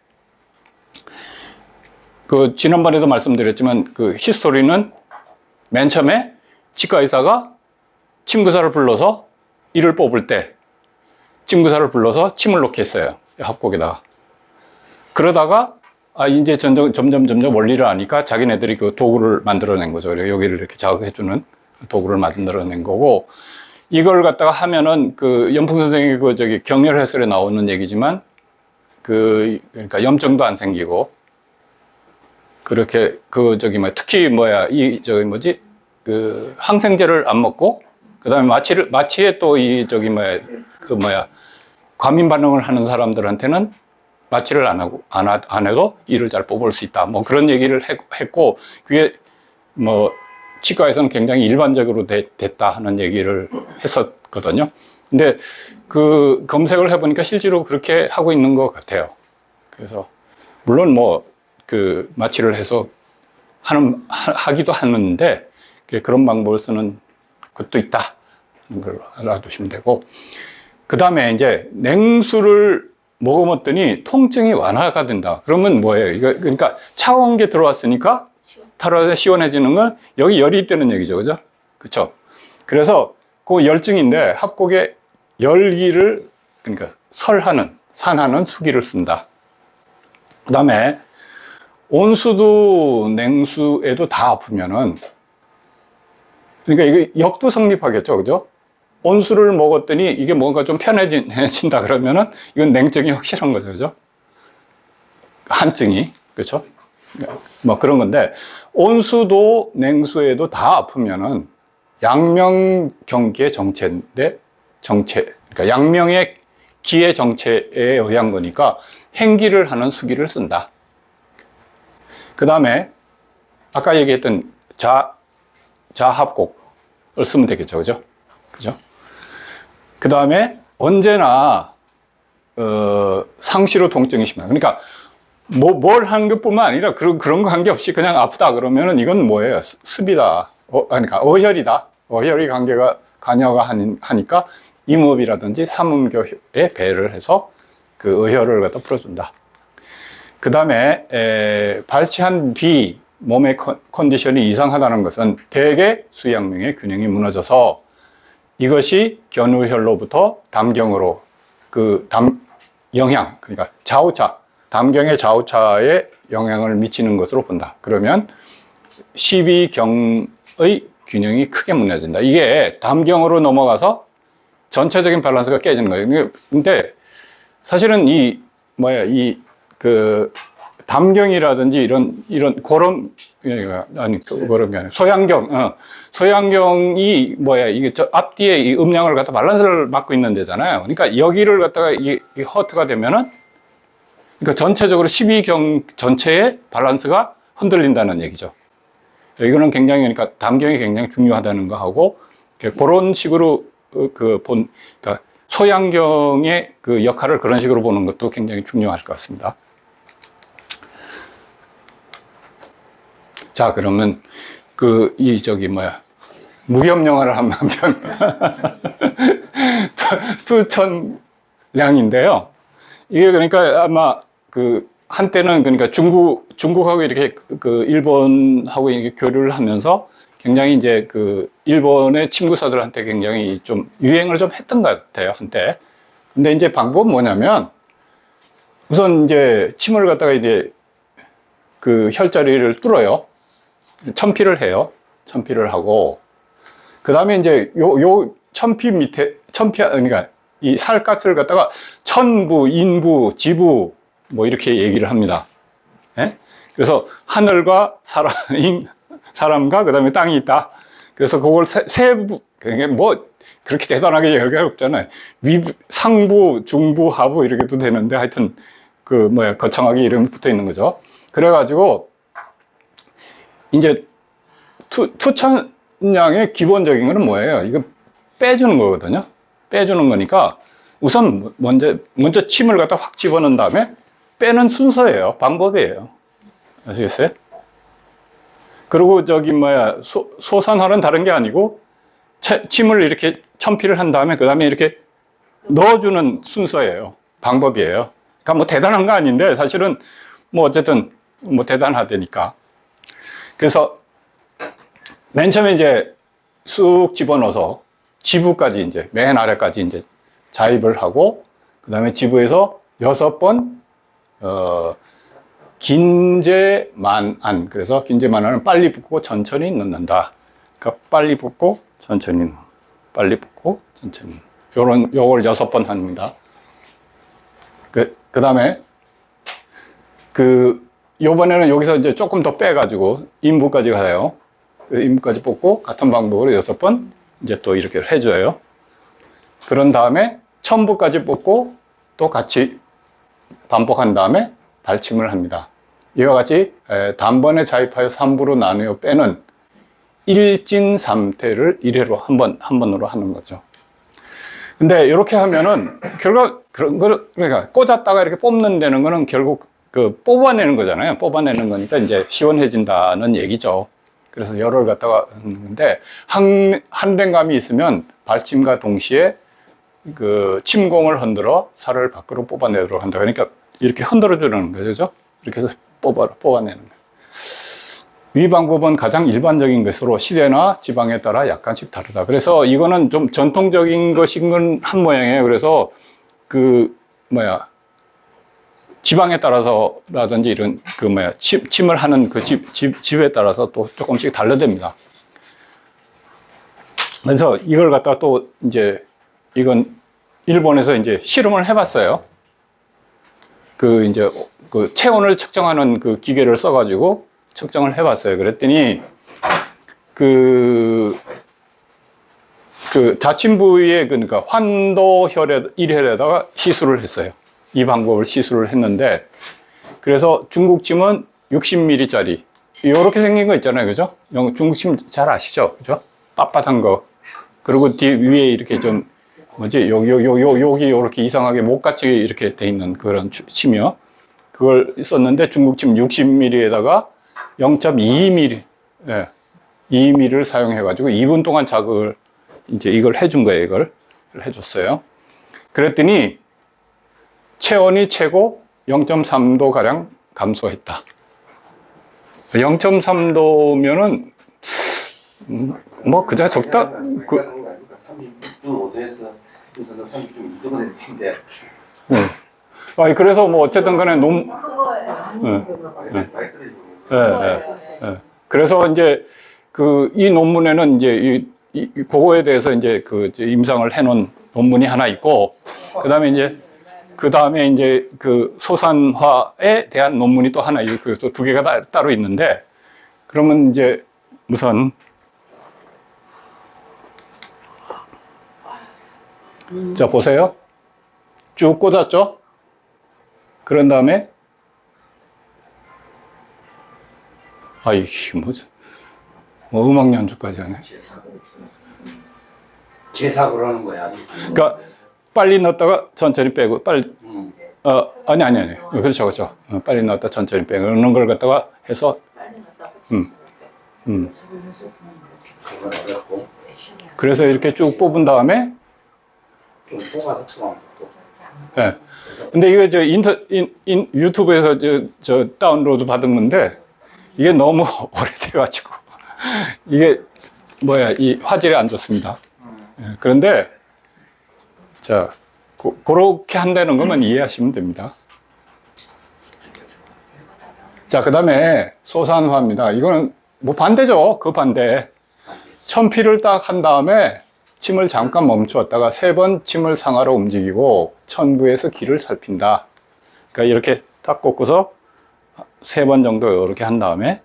그 지난번에도 말씀드렸지만 그 히스토리는 맨 처음에 치과 의사가 침구사를 불러서 이를 뽑을 때 침구사를 불러서 침을 놓게 했어요. 합곡에다가. 그러다가 이제 점점 원리를 아니까 자기네들이 그 도구를 만들어낸 거죠. 그래서 여기를 이렇게 자극해주는 도구를 만들어낸 거고, 이걸 갖다가 하면은 그 연풍 선생의 그 경렬 해설에 나오는 얘기지만 그러니까 염증도 안 생기고, 그렇게 특히 그 항생제를 안 먹고, 그 다음에 마취에 또 과민 반응을 하는 사람들한테는 마취를 안 해도 이를 잘 뽑을 수 있다. 뭐 그런 얘기를 했고, 그게 뭐 치과에서는 굉장히 일반적으로 됐다 하는 얘기를 했었거든요. 근데 그 검색을 해보니까 실제로 그렇게 하고 있는 것 같아요. 그래서 물론 뭐 그 마취를 해서 하기도 하는데 그런 방법을 쓰는 것도 있다. 걸 알아두시면 되고, 그 다음에 이제 냉수를 먹어먹더니 통증이 완화가 된다. 그러면 뭐예요? 이거 그러니까 차가운 게 들어왔으니까 타러서 시원해지는 건 여기 열이 있다는 얘기죠, 그죠? 그렇죠? 그래서 그 열증인데 합곡에 열기를, 그러니까 산하는 수기를 쓴다. 그 다음에 온수도 냉수에도 다 아프면은, 그러니까 이게 역도 성립하겠죠, 그죠? 온수를 먹었더니 이게 뭔가 좀 편해진다 그러면은 이건 냉증이 확실한 거죠, 그죠? 한증이, 그렇죠? 뭐 그런 건데, 온수도 냉수에도 다 아프면은 양명경기의 정체인데, 그러니까 양명의 기의 정체에 의한 거니까 행기를 하는 수기를 쓴다. 그 다음에 아까 얘기했던 자합곡을 쓰면 되겠죠, 그죠? 그죠? 그 다음에 언제나 상시로 통증이 심하다. 그러니까 뭘 한 것뿐만 아니라 그런 거 관계없이 그냥 아프다 그러면은 이건 뭐예요? 습이다. 그러니까 어혈이다. 어혈이 관여가 하니까 임업이라든지 삼음교에 배를 해서 그 어혈을 갖다 풀어준다. 그 다음에 발치한 뒤 몸의 컨디션이 이상하다는 것은 대개 수양명의 균형이 무너져서 이것이 견우혈로부터 담경으로 그 영향, 그러니까 좌우차, 담경의 좌우차에 영향을 미치는 것으로 본다. 그러면 12경의 균형이 크게 무너진다. 이게 담경으로 넘어가서 전체적인 밸런스가 깨지는 거예요. 근데 사실은 담경이라든지 이런 고름, 아니, 고름이 아니라 소양경이 이게 앞뒤에 이 음량을 갖다 밸런스를 맡고 있는 데잖아요. 그러니까 여기를 갖다가 이게 허트가 되면은, 그러니까 전체적으로 12경 전체의 밸런스가 흔들린다는 얘기죠. 이거는 굉장히, 그러니까 담경이 굉장히 중요하다는 거 하고, 그런 식으로 그러니까 소양경의 그 역할을 그런 식으로 보는 것도 굉장히 중요할 것 같습니다. 자, 그러면 무협영화를 한번 하면 수천량인데요. 이게 그러니까 아마 한때는 그러니까 중국하고 이렇게 일본하고 이렇게 교류를 하면서 굉장히 이제 일본의 친구사들한테 굉장히 좀 유행을 좀 했던 것 같아요, 한때. 근데 이제 방법은 뭐냐면, 우선 이제 침을 갖다가 이제 혈자리를 뚫어요. 천피를 해요. 천피를 하고, 그 다음에 이제 요 천피 밑에, 그러니까 이 살갗을 갖다가 천부, 인부, 지부, 이렇게 얘기를 합니다. 예? 그래서 하늘과 사람과 그 다음에 땅이 있다. 그래서 그걸 세부, 그렇게 대단하게 얘기할 게 없잖아요. 상부, 중부, 하부 이렇게도 되는데 하여튼 거창하게 이름이 붙어 있는 거죠. 그래가지고 이제 투천량의 기본적인 거는 뭐예요? 이거 빼주는 거거든요. 빼주는 거니까 우선 먼저 침을 갖다 확 집어넣은 다음에 빼는 순서예요. 방법이에요. 아시겠어요? 그리고 소산화는 다른 게 아니고 침을 이렇게 천피를 한 다음에 그 다음에 이렇게 넣어주는 순서예요. 방법이에요. 그러니까 대단한 거 아닌데 사실은 어쨌든 대단하다니까. 그래서 맨 처음에 이제 쑥 집어넣어서 지부까지 이제 맨 아래까지 이제 자입을 하고 그 다음에 지부에서 6번 긴제만안. 그래서 긴제만안은 빨리 붓고 천천히 넣는다. 그러니까 빨리 붓고 천천히, 빨리 붓고 천천히. 요걸 6번 합니다. 그 다음에 요번에는 여기서 이제 조금 더 빼가지고 인부까지 가요. 인부까지 뽑고 같은 방법으로 6번 이제 또 이렇게 해줘요. 그런 다음에 천부까지 뽑고 또 같이 반복한 다음에 발침을 합니다. 이와 같이 단번에 자입하여 3부로 나누어 빼는 일진삼태를 1회로 한 번으로 하는 거죠. 근데 이렇게 하면은 그러니까 꽂았다가 이렇게 뽑는 데는 거는 결국 뽑아내는 거잖아요. 뽑아내는 거니까 이제 시원해진다는 얘기죠. 그래서 열을 갖다가 하는데 한den감이 있으면 발침과 동시에 침공을 흔들어 살을 밖으로 뽑아내도록 한다. 그러니까 이렇게 흔들어 주는 거죠. 이렇게 해서 뽑아내는 거예요. 이 방법은 가장 일반적인 것으로 시대나 지방에 따라 약간씩 다르다. 그래서 이거는 좀 전통적인 것인 건 한 모양이에요. 그래서 지방에 따라서라든지 이런 침을 하는 집에 따라서 또 조금씩 달라집니다. 그래서 이걸 갖다가 또 이제 이건 일본에서 이제 실험을 해봤어요. 체온을 측정하는 기계를 써가지고 측정을 해봤어요. 그랬더니 자침 부위에 그러니까 환도혈 1혈에다가 시술을 했어요. 이 방법을 시술을 했는데 그래서 중국침은 60ml짜리 이렇게 생긴 거 있잖아요. 그죠? 중국침 잘 아시죠? 그죠? 빳빳한 거. 그리고 위에 이렇게 좀 여기 이렇게 이상하게 목같이 이렇게 돼 있는 그런 침이요. 그걸 썼는데 중국침 60ml에다가 0.2mm, 2mm를 사용해가지고 2분 동안 자극을 이제 이걸 해준 거예요. 이걸 해줬어요. 그랬더니 체온이 최고 0.3도 가량 감소했다. 0.3도면은 뭐 그저 적다.
36.5도에서 36.2도가 됐는데.
아니 그래서 뭐 어쨌든 간에
많이 떨어지는 거예요.
그래서 이제 이 논문에는 이제 그거에 대해서 이제 임상을 해놓은 논문이 하나 있고, 그 다음에 이제 소산화에 대한 논문이 또 하나 있고, 또 두 개가 따로 있는데, 그러면 이제 우선 자 보세요. 쭉 꽂았죠? 그런 다음에 뭐 음악 연주까지 하네.
제사를 하는 거야.
그러니까 빨리 넣었다가 천천히 빼고 빨리 아니 그렇죠. 빨리 넣었다 천천히 빼고 그런 걸 갖다가 해서 그래서 이렇게 쭉 뽑은 다음에
좀 뽑아서
예. 근데 이거 유튜브에서 저 다운로드 받은 건데 이게 너무 오래돼가지고 이게 이 화질이 안 좋습니다. 예. 그런데 자 그렇게 한다는 것만 이해하시면 됩니다. 자, 그 다음에 소산화입니다. 이거는 뭐 반대죠. 그 반대. 천피를 딱 한 다음에 침을 잠깐 멈추었다가 3번 침을 상하로 움직이고 천부에서 기를 살핀다. 그러니까 이렇게 딱 꽂고서 3번 정도 이렇게 한 다음에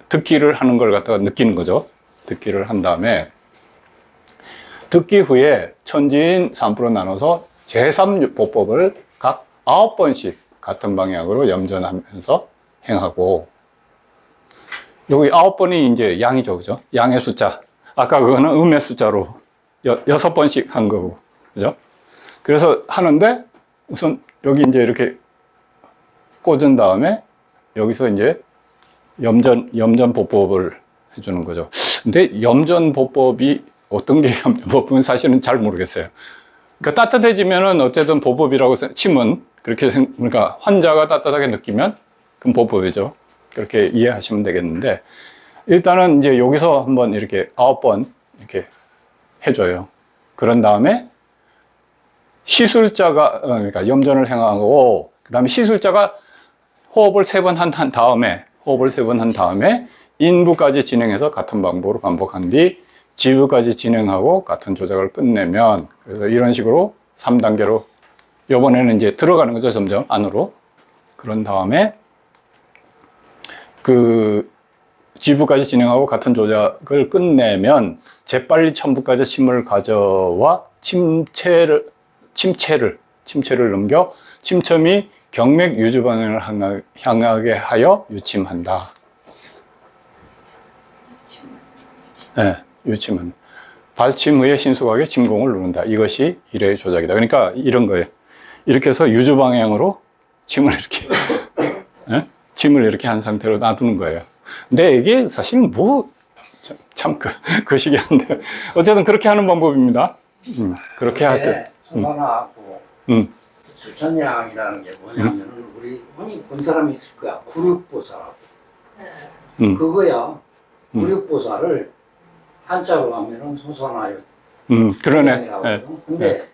듣기를 하는 걸 갖다가 느끼는 거죠. 듣기를 한 다음에 듣기 후에 천지인 3% 나눠서 제3보법을 각 9번씩 같은 방향으로 염전하면서 행하고, 여기 9번이 이제 양이죠, 그죠? 양의 숫자. 아까 그거는 음의 숫자로 6번씩 한 거고, 그죠? 그래서 하는데, 우선 여기 이제 이렇게 꽂은 다음에, 여기서 이제 염전보법을 해주는 거죠. 근데 염전보법이 어떤 게 염전보법은 사실은 잘 모르겠어요. 그러니까 따뜻해지면은 어쨌든 보법이라고, 침은 그렇게, 그러니까 환자가 따뜻하게 느끼면 그건 보법이죠. 그렇게 이해하시면 되겠는데, 일단은 이제 여기서 한번 이렇게 9번 이렇게 해줘요. 그런 다음에 시술자가, 그러니까 염전을 행하고, 그 다음에 시술자가 호흡을 3번 한 다음에 인부까지 진행해서 같은 방법으로 반복한 뒤 지부까지 진행하고 같은 조작을 끝내면, 그래서 이런 식으로 3단계로 이번에는 이제 들어가는 거죠. 점점 안으로. 그런 다음에 지부까지 진행하고 같은 조작을 끝내면 재빨리 천부까지 침을 가져와 침체를 넘겨 침첨이 경맥 유주 방향을 향하게 하여 유침한다. 네, 유침은 발침 후에 신속하게 침공을 누른다. 이것이 일의 조작이다. 그러니까 이런 거예요. 이렇게 해서 유주 방향으로 침을 이렇게 침을 이렇게 한 상태로 놔두는 거예요. 근데 이게 사실 참 거시기한데 어쨌든 그렇게 하는 방법입니다. 그렇게 할 때.
소산화하고 주천양이라는 게 뭐냐면은 우리 흔히 본 사람이 있을 거야. 구륵보살하고. 그거야. 구륵보살을 한자로 하면은 소산화요.
그러네.
근데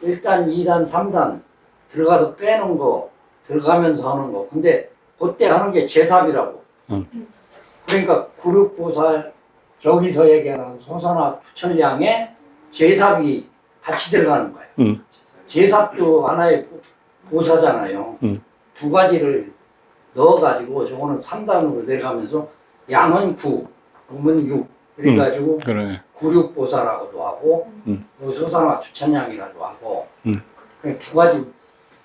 1단, 2단, 3단 들어가서 빼는 거, 들어가면서 하는 거. 근데 그때 하는 게 제삽이라고. 그러니까 구륵보살, 저기서 얘기하는 소산화 부처량에 제삽이 같이 들어가는 거예요. 제삽도 하나의 보사잖아요. 두 가지를 넣어가지고 저거는 3단으로 내려가면서 양은 9, 음은 6. 그래가지고 구륵보살하고도 하고 소산화 주천양이라고 하고 두 가지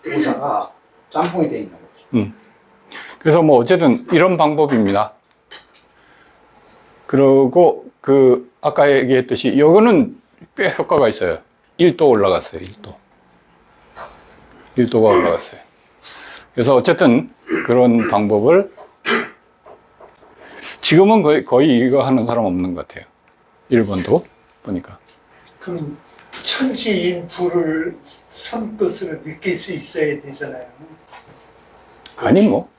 보사가 짬뽕이 되어 있는 거죠.
그래서 뭐 어쨌든 이런 방법입니다. 그리고 아까 얘기했듯이 이거는 꽤 효과가 있어요. 1도 올라갔어요. 1도가 올라갔어요. 그래서 어쨌든 그런 방법을 지금은 거의 이거 하는 사람 없는 것 같아요. 일본도 보니까.
그럼 천지인 불을 손끝으로 느낄 수 있어야 되잖아요.
아니 뭐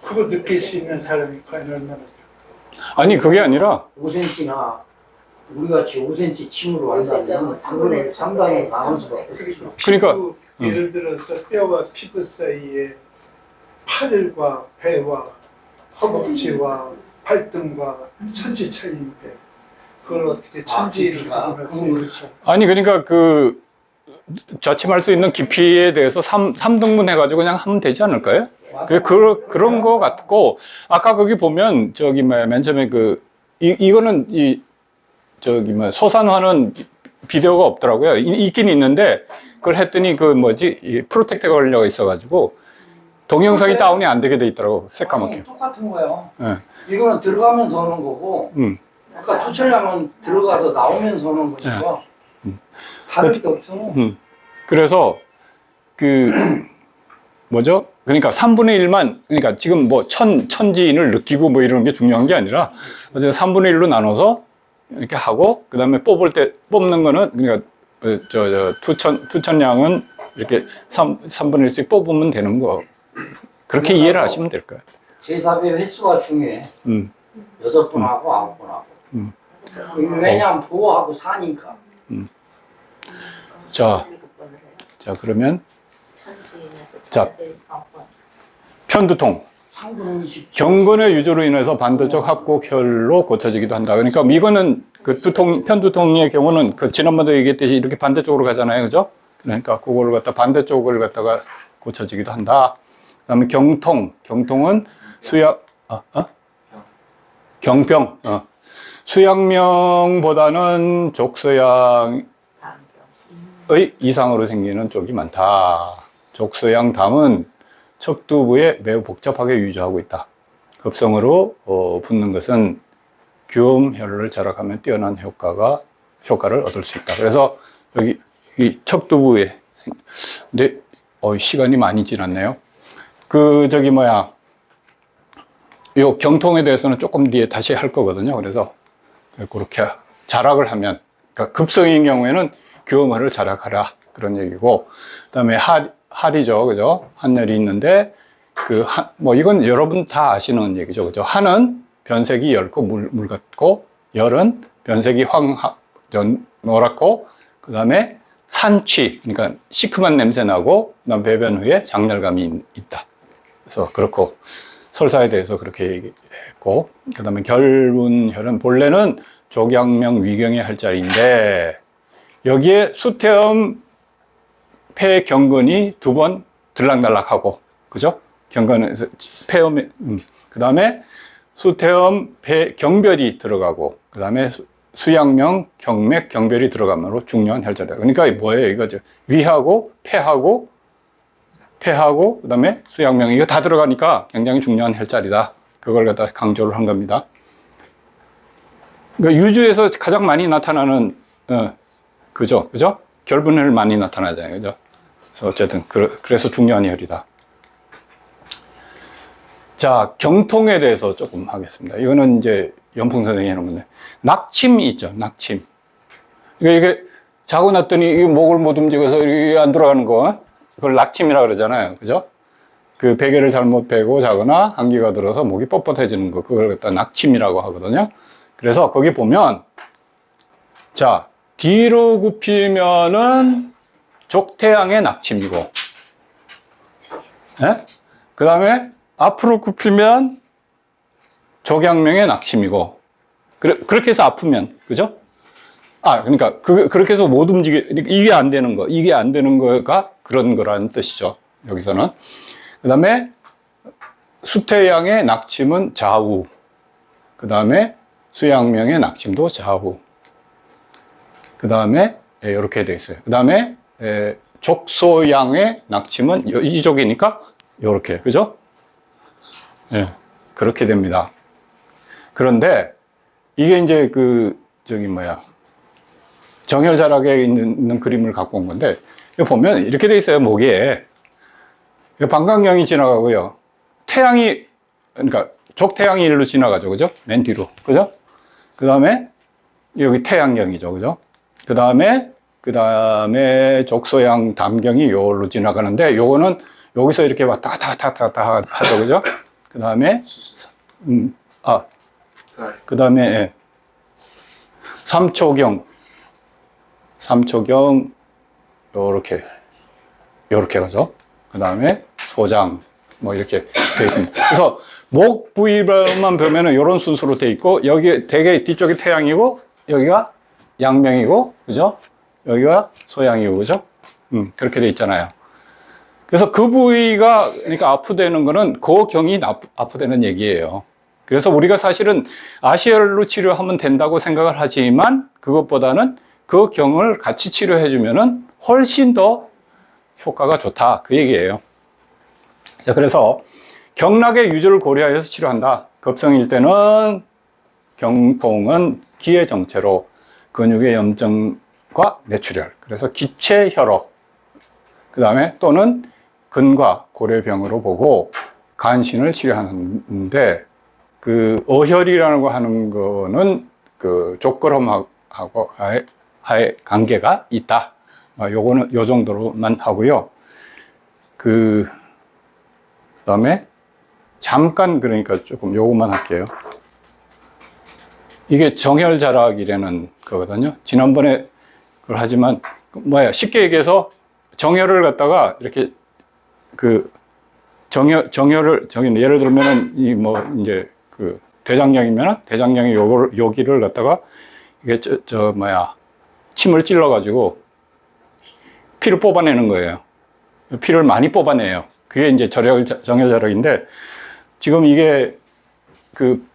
그거 느낄 수 있는 사람이 과연 얼마나 될까?
아니, 그게 아니라,
5cm나 우리 같이 5cm 침으로 한다면
삼분의
그거는
일
상당히
정도의
강한 수밖에 없죠.
그러니까,
피부, 예를 들어서 뼈와 피부 사이에 팔과 배와 허벅지와 발등과 천지 차이인데 그걸 어떻게 천지를 구분할 수 있을까?
아니, 그러니까 자침할 수 있는 깊이에 대해서 3등분 해가지고 그냥 하면 되지 않을까요? 그런 거 같고, 아까 거기 보면, 맨 처음에 이거는, 소산화는 비디오가 없더라고요. 있긴 있는데, 그걸 했더니 프로텍터 걸려 있어가지고, 동영상이 다운이 안 되게 돼 있더라고, 새까맣게.
똑같은 거예요.
네.
이거는 들어가면서 하는 거고, 그러니까 투철량은 들어가서 나오면서 하는 거니까 다를 게 없어.
그래서 그러니까 3분의 1만, 그러니까 지금 천지인을 느끼고 이러는 게 중요한 게 아니라, 어쨌든 3분의 1로 나눠서 이렇게 하고, 그 다음에 뽑는 거는, 그러니까, 투천량은 이렇게 3분의 1씩 뽑으면 되는 거. 그렇게 이해를 하시면 될 거예요.
제4의 횟수가 중요해. 6번 하고 9번 하고. 왜냐하면 보호하고 사니까.
자, 그러면, 자,
천지
편두통.
상분 20.
경건의 유조로 인해서 반대쪽 합곡혈로 고쳐지기도 한다. 그러니까 이거는 편두통의 경우는 지난번에 얘기했듯이 이렇게 반대쪽으로 가잖아요. 그죠? 그러니까 그거를 반대쪽을 갖다가 고쳐지기도 한다. 그 다음에 경통은 경병. 수양명보다는 족소양의 이상으로 생기는 쪽이 많다. 족소양담은 척두부에 매우 복잡하게 유조하고 있다. 급성으로 붓는 것은 교음혈을 절약하면 뛰어난 효과를 얻을 수 있다. 그래서 여기 이 척두부에, 근데 시간이 많이 지났네요. 요 경통에 대해서는 조금 뒤에 다시 할 거거든요. 그래서 그렇게 절약을 하면, 그러니까 급성인 경우에는 교음혈을 절약하라, 그런 얘기고, 그다음에 할이죠, 그죠? 한열이 있는데, 이건 여러분 다 아시는 얘기죠, 그죠? 한은 변색이 엷고 물 같고, 열은 변색이 노랗고, 그 다음에 산취, 그러니까 시큼한 냄새 나고, 그다음 배변 후에 장렬감이 있다. 그래서 그렇고, 설사에 대해서 그렇게 얘기했고, 그 다음에 결운혈은 본래는 족양명 위경의 혈자리인데, 여기에 수태음 폐경근이 2번 들락날락하고, 그죠? 경근에서 폐음에, 그 다음에 수태음 폐경별이 들어가고, 그 다음에 수양명 경맥 경별이 들어가므로 중요한 혈자리다. 그러니까 뭐예요? 이거죠. 위하고 폐하고, 그 다음에 수양명, 이거 다 들어가니까 굉장히 중요한 혈자리다. 그걸 갖다 강조를 한 겁니다. 그러니까 유주에서 가장 많이 나타나는, 그죠? 결분혈 많이 나타나잖아요. 그죠? 그래서 어쨌든, 그래서 중요한 혈이다. 자, 경통에 대해서 조금 하겠습니다. 이거는 이제 연풍 선생님이 해놓은 건데, 낙침이 있죠, 낙침. 이게 자고 났더니 이 목을 못 움직여서 이게 안 돌아가는 거, 그걸 낙침이라 그러잖아요. 그죠? 베개를 잘못 베고 자거나 감기가 들어서 목이 뻣뻣해지는 거, 그걸 갖다 낙침이라고 하거든요. 그래서 거기 보면, 자, 뒤로 굽히면은 족태양의 낙침이고, 그 다음에 앞으로 굽히면 족양명의 낙침이고, 그렇게 해서 아프면, 그죠? 그러니까, 그렇게 해서 못 이게 안 되는 거가 그런 거라는 뜻이죠. 여기서는. 그 다음에 수태양의 낙침은 좌우. 그 다음에 수양명의 낙침도 좌우. 그 다음에 이렇게 되어 있어요. 그 다음에 족소양의 낙침은 이쪽이니까 이렇게, 그죠? 그렇게 됩니다. 그런데 이게 이제 정혈자락에 있는 그림을 갖고 온 건데, 이거 보면 이렇게 돼 있어요, 목에. 방광경이 지나가고요. 그러니까 족태양이 일로 지나가죠, 그죠? 맨 뒤로, 그죠? 그 다음에 여기 태양경이죠, 그죠? 그 다음에 족소양 담경이 요로 지나가는데, 요거는 여기서 이렇게 왔다 갔다 하죠, 그죠? 그 다음에, 그 다음에, 3초경, 요렇게 가죠. 그 다음에, 소장, 뭐, 이렇게 되어 있습니다. 그래서, 목 부위만 보면은 이런 순서로 되어 있고, 여기 되게 뒤쪽이 태양이고, 여기가 양명이고, 그죠? 여기가 소양이고, 그죠? 그렇게 되어 있잖아요. 그래서 그 부위가, 그러니까 아프다는 거는 그 경이 아프다는 얘기예요. 그래서 우리가 사실은 아시열로 치료하면 된다고 생각을 하지만, 그것보다는 그 경을 같이 치료해주면은 훨씬 더 효과가 좋다. 그 얘기예요. 자, 그래서 경락의 유주를 고려해서 치료한다. 급성일 때는 경통은 기의 정체로 근육의 염증과 뇌출혈, 그래서 기체혈혹, 그 다음에 또는 근과 고래병으로 보고 간신을 치료하는데, 그 어혈이라는 거 하는 거는 그 족걸음하고 아예 관계가 있다. 요거는 요 정도로만 하고요. 그 다음에 잠깐, 그러니까 조금 요것만 할게요. 이게 정혈자락이라는 거거든요. 지난번에 그걸 하지만, 쉽게 얘기해서 정혈을 갖다가 이렇게 그 정혈을, 예를 들면은 이제 그 대장경이면 대장경이 여기를 갖다가 이게 침을 찔러가지고 피를 뽑아내는 거예요. 피를 많이 뽑아내요. 그게 이제 정혈자락인데, 지금 이게 그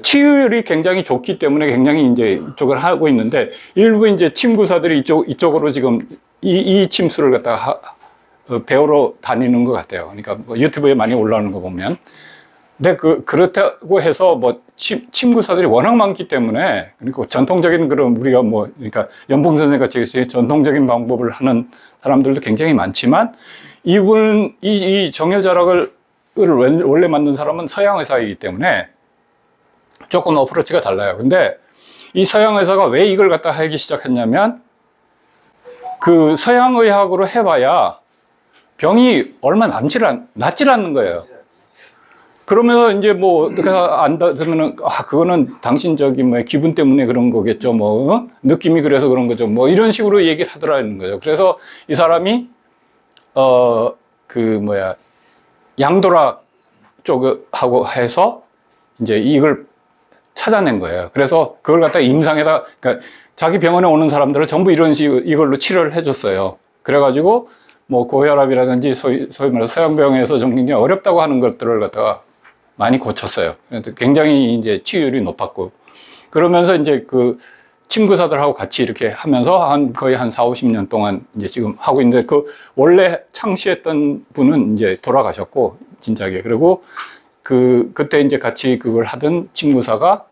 치유율이 굉장히 좋기 때문에 굉장히 이제 이쪽을 하고 있는데, 일부 이제 침구사들이 이쪽으로 지금 이 침수를 갖다가 배우러 다니는 것 같아요. 그러니까 뭐 유튜브에 많이 올라오는 거 보면. 근데 그렇다고 해서 침구사들이 워낙 많기 때문에, 그리고 전통적인 그런 우리가 그러니까 연봉 선생 같이 전통적인 방법을 하는 사람들도 굉장히 많지만, 이 정혈자락을 원래 만든 사람은 서양 의사이기 때문에 조금 어프로치가 달라요. 근데 이 서양 의사가 왜 이걸 갖다 하기 시작했냐면, 그 서양 의학으로 해봐야 병이 얼마 낫질 않는 거예요. 그러면서 이제 어떻게 안다면은, 그거는 당신 기분 때문에 그런 거겠죠. 느낌이 그래서 그런 거죠. 이런 식으로 얘기를 하더라는 거죠. 그래서 이 사람이, 양도라 쪽하고 해서 이제 이걸 찾아낸 거예요. 그래서 그걸 갖다가 임상에다, 그러니까 자기 병원에 오는 사람들을 전부 이런 식으로 이걸로 치료를 해줬어요. 그래가지고 고혈압이라든지 소위 말해서 서양병에서 굉장히 어렵다고 하는 것들을 갖다가 많이 고쳤어요. 굉장히 이제 치유율이 높았고, 그러면서 이제 그 친구사들하고 같이 이렇게 하면서 거의 한 4, 50년 동안 이제 지금 하고 있는데, 원래 창시했던 분은 이제 돌아가셨고, 진작에. 그리고 그때 이제 같이 그걸 하던 친구사가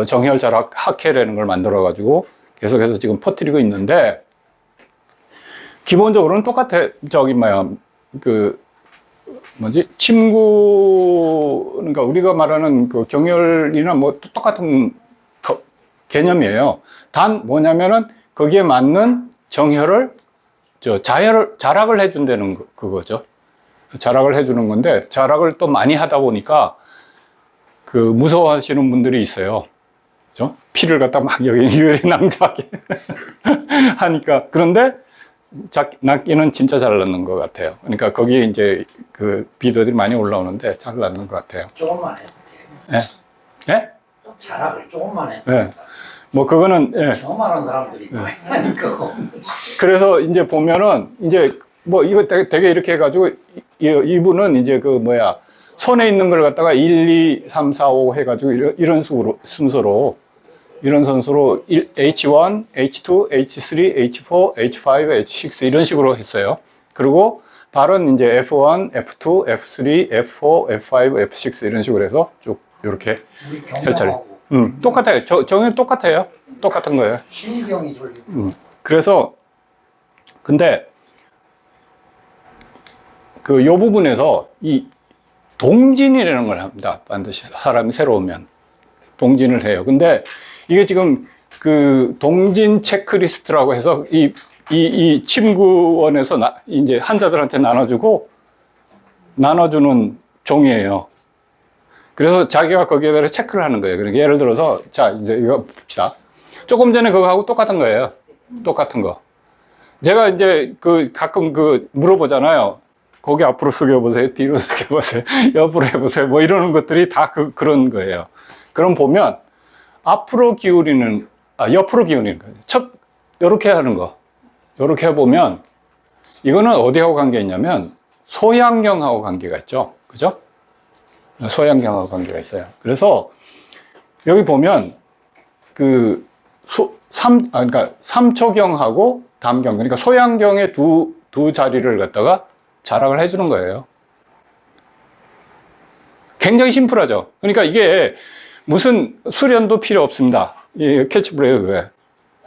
정혈자락 학회라는 걸 만들어가지고 계속해서 지금 퍼뜨리고 있는데, 기본적으로는 똑같아. 침구, 그러니까 우리가 말하는 그 경혈이나 똑같은 개념이에요. 단 뭐냐면은 거기에 맞는 정혈을, 자락을 해준다는 그거죠. 자락을 해주는 건데, 자락을 또 많이 하다 보니까 무서워하시는 분들이 있어요. 그죠? 피를 갖다 막 여기 유혈이 낭자하게 하니까. 그런데 낫기는 진짜 잘 낫는 것 같아요. 그러니까 거기에 이제 비디오들이 많이 올라오는데 잘 낫는 것 같아요.
조금만 해.
예? 예?
자락을 조금만 해.
예. 그거는, 예.
경험하는 사람들이 많이 하니까.
그래서 이제 보면은, 이제 이거 되게 이렇게 해가지고, 이분은 이제 손에 있는 걸 갖다가 1, 2, 3, 4, 5 해가지고 이런 순서로 H1, H2, H3, H4, H5, H6 이런 식으로 했어요. 그리고 발은 이제 F1, F2, F3, F4, F5, F6 이런 식으로 해서 쭉 이렇게 혈차례. 똑같아요. 정은 똑같아요. 똑같은 거예요.
신경이 졸리고.
그래서 근데 요 부분에서 이 동진이라는 걸 합니다. 반드시 사람이 새로 오면 동진을 해요. 근데 이게 지금 동진 체크리스트라고 해서 이 침구원에서 이제 환자들한테 나눠주는 종이에요. 그래서 자기가 거기에 대해서 체크를 하는 거예요. 그러니까 예를 들어서, 자, 이제 이거 봅시다. 조금 전에 그거하고 똑같은 거예요. 똑같은 거. 제가 이제 가끔 물어보잖아요. 고개 앞으로 숙여보세요. 뒤로 숙여보세요. 옆으로 해보세요. 뭐 이러는 것들이 다 그런 거예요. 그럼 보면, 옆으로 기울이는 거예요. 요렇게 하는 거. 요렇게 해보면, 이거는 어디하고 관계 있냐면, 소양경하고 관계가 있죠. 그죠? 소양경하고 관계가 있어요. 그래서, 여기 보면, 그러니까 삼초경하고 담경, 그러니까 소양경의 두 자리를 갖다가 자락을 해주는 거예요. 굉장히 심플하죠. 그러니까 이게 무슨 수련도 필요 없습니다. 이 캐치브레이크 그게.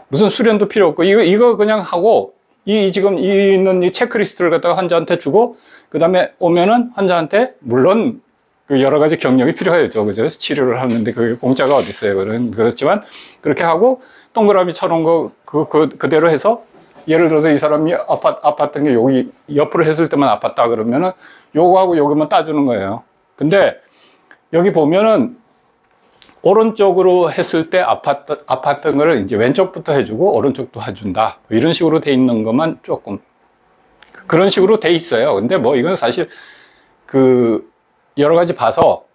무슨 수련도 필요 없고, 이거 그냥 하고, 지금 있는 이 체크리스트를 갖다가 환자한테 주고, 그 다음에 오면은 환자한테, 물론, 여러 가지 경력이 필요하죠. 그죠? 치료를 하는데 그게 공짜가 어디 있어요. 그렇지만, 그렇게 하고, 동그라미 쳐놓은 거, 그대로 해서, 예를 들어서 이 사람이 아팠던 게 여기 옆으로 했을 때만 아팠다 그러면은, 요거하고 요거만 따주는 거예요. 근데, 여기 보면은, 오른쪽으로 했을 때 아팠던 거를 이제 왼쪽부터 해주고 오른쪽도 해준다. 이런 식으로 돼 있는 것만 조금 그런 식으로 돼 있어요. 근데 뭐 이건 사실 여러 가지 봐서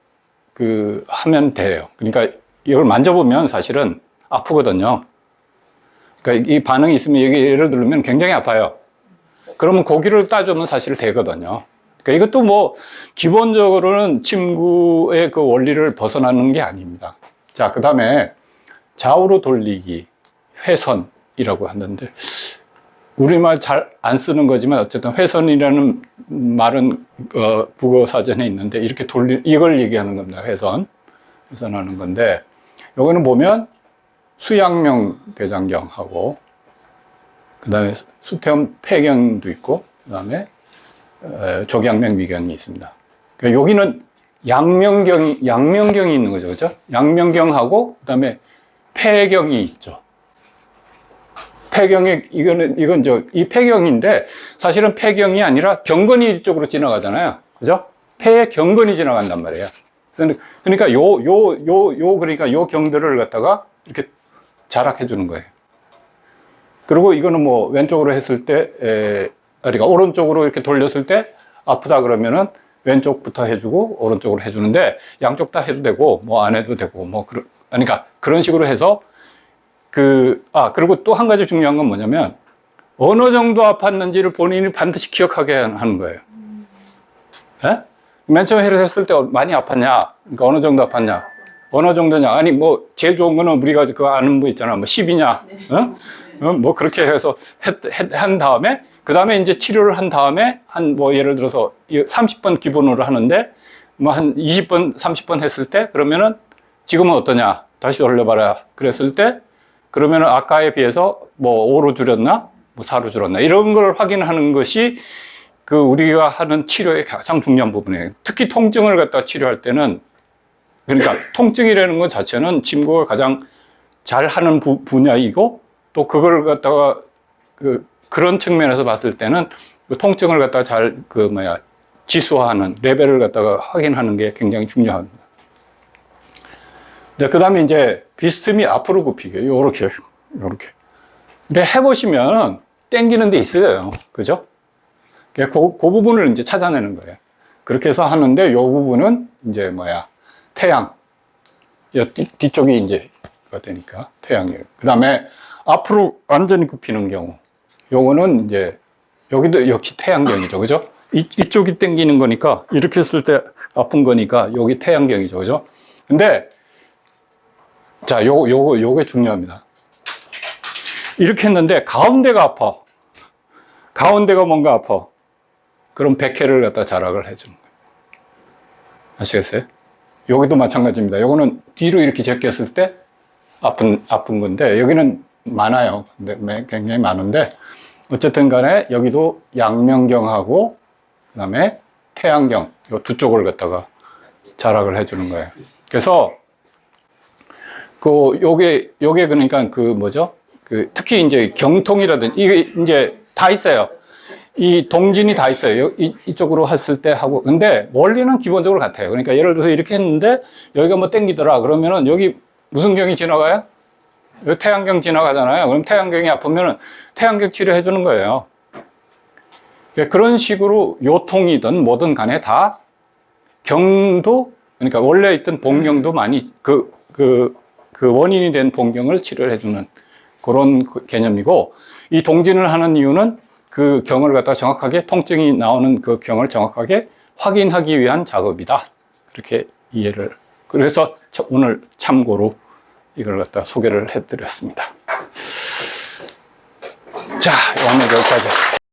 하면 돼요. 그러니까 이걸 만져보면 사실은 아프거든요. 그러니까 이 반응이 있으면 여기 예를 들면 굉장히 아파요. 그러면 고기를 따주면 사실 되거든요. 그러니까 이것도 뭐 기본적으로는 침구의 그 원리를 벗어나는 게 아닙니다. 자, 그 다음에 좌우로 돌리기, 회선이라고 하는데 우리말 잘 안 쓰는 거지만 어쨌든 회선이라는 말은 국어 사전에 있는데 이렇게 이걸 얘기하는 겁니다. 회선하는 건데 여기는 보면 수양명 대장경하고 그 다음에 수태음 폐경도 있고 그 다음에 족양명 미경이 있습니다. 그러니까 여기는 양명경이 있는 거죠. 그죠? 양명경하고, 그 다음에 폐경이 있죠. 이 폐경인데, 사실은 폐경이 아니라 경건이 이쪽으로 지나가잖아요. 그죠? 폐의 경건이 지나간단 말이에요. 그러니까 그러니까 요 경들을 갖다가 이렇게 자락해 주는 거예요. 그리고 이거는 뭐 왼쪽으로 했을 때, 그러니까 오른쪽으로 이렇게 돌렸을 때 아프다 그러면은 왼쪽부터 해주고 오른쪽으로 해주는데 양쪽 다 해도 되고 뭐 안 해도 되고 그러니까 그런 식으로 해서 그리고 또 한 가지 중요한 건 뭐냐면 어느 정도 아팠는지를 본인이 반드시 기억하게 하는 거예요. 예? 맨 처음에 했을 때 많이 아팠냐? 그러니까 어느 정도 아팠냐? 어느 정도냐? 아니 뭐 제일 좋은 거는 우리가 그거 아는 거 있잖아. 뭐 10이냐? 뭐 그렇게 해서 한 다음에 그 다음에 이제 치료를 한 다음에 뭐 예를 들어서 30번 기본으로 하는데 뭐 한 20번, 30번 했을 때 그러면은 지금은 어떠냐? 다시 올려봐라. 그랬을 때 그러면은 아까에 비해서 뭐 5로 줄였나? 뭐 4로 줄었나? 이런 걸 확인하는 것이 우리가 하는 치료의 가장 중요한 부분이에요. 특히 통증을 갖다 치료할 때는 그러니까 통증이라는 것 자체는 침구가 가장 잘 하는 분야이고 또 그걸 갖다가 그런 측면에서 봤을 때는 통증을 갖다가 잘 지수화하는 레벨을 갖다가 확인하는 게 굉장히 중요합니다. 네, 그 다음에 이제 비스듬히 앞으로 굽히기 요렇게. 근데 해보시면 땡기는 데 있어요. 그죠? 그 부분을 이제 찾아내는 거예요. 그렇게 해서 하는데 요 부분은 이제 태양. 뒤쪽이 이제 되니까 태양이에요. 그 다음에 앞으로 완전히 굽히는 경우. 요거는 이제 여기도 역시 태양경이죠. 그죠? 이쪽이 당기는 거니까 이렇게 했을 때 아픈 거니까 여기 태양경이죠. 그죠? 근데 자, 요게 중요합니다. 이렇게 했는데 가운데가 아파. 가운데가 뭔가 아파. 그럼 백회를 갖다 자락을 해주는 거예요. 아시겠어요? 여기도 마찬가지입니다. 요거는 뒤로 이렇게 제꼈을 때 아픈 건데 여기는 많아요. 근데 굉장히 많은데 어쨌든 간에 여기도 양명경하고 그 다음에 태양경 요 두 쪽을 갖다가 자락을 해주는 거예요. 그래서 요게 그러니까 특히 이제 경통이라든지, 이게 이제 다 있어요. 이 동진이 다 있어요. 이쪽으로 했을 때 하고. 근데 원리는 기본적으로 같아요. 그러니까 예를 들어서 이렇게 했는데 여기가 뭐 땡기더라. 그러면은 여기 무슨 경이 지나가요? 여기 태양경 지나가잖아요. 그럼 태양경이 아프면은 태양경 치료해 주는 거예요. 그러니까 그런 식으로 요통이든 뭐든 간에 다 경도, 그러니까 원래 있던 본경도 많이 그 원인이 된 본경을 치료를 해주는 그런 개념이고, 이 동진을 하는 이유는 그 경을 갖다 정확하게, 통증이 나오는 그 경을 정확하게 확인하기 위한 작업이다. 그렇게 이해를. 그래서 오늘 참고로 이걸 갖다 소개를 해드렸습니다. 자, 오늘 여기까지.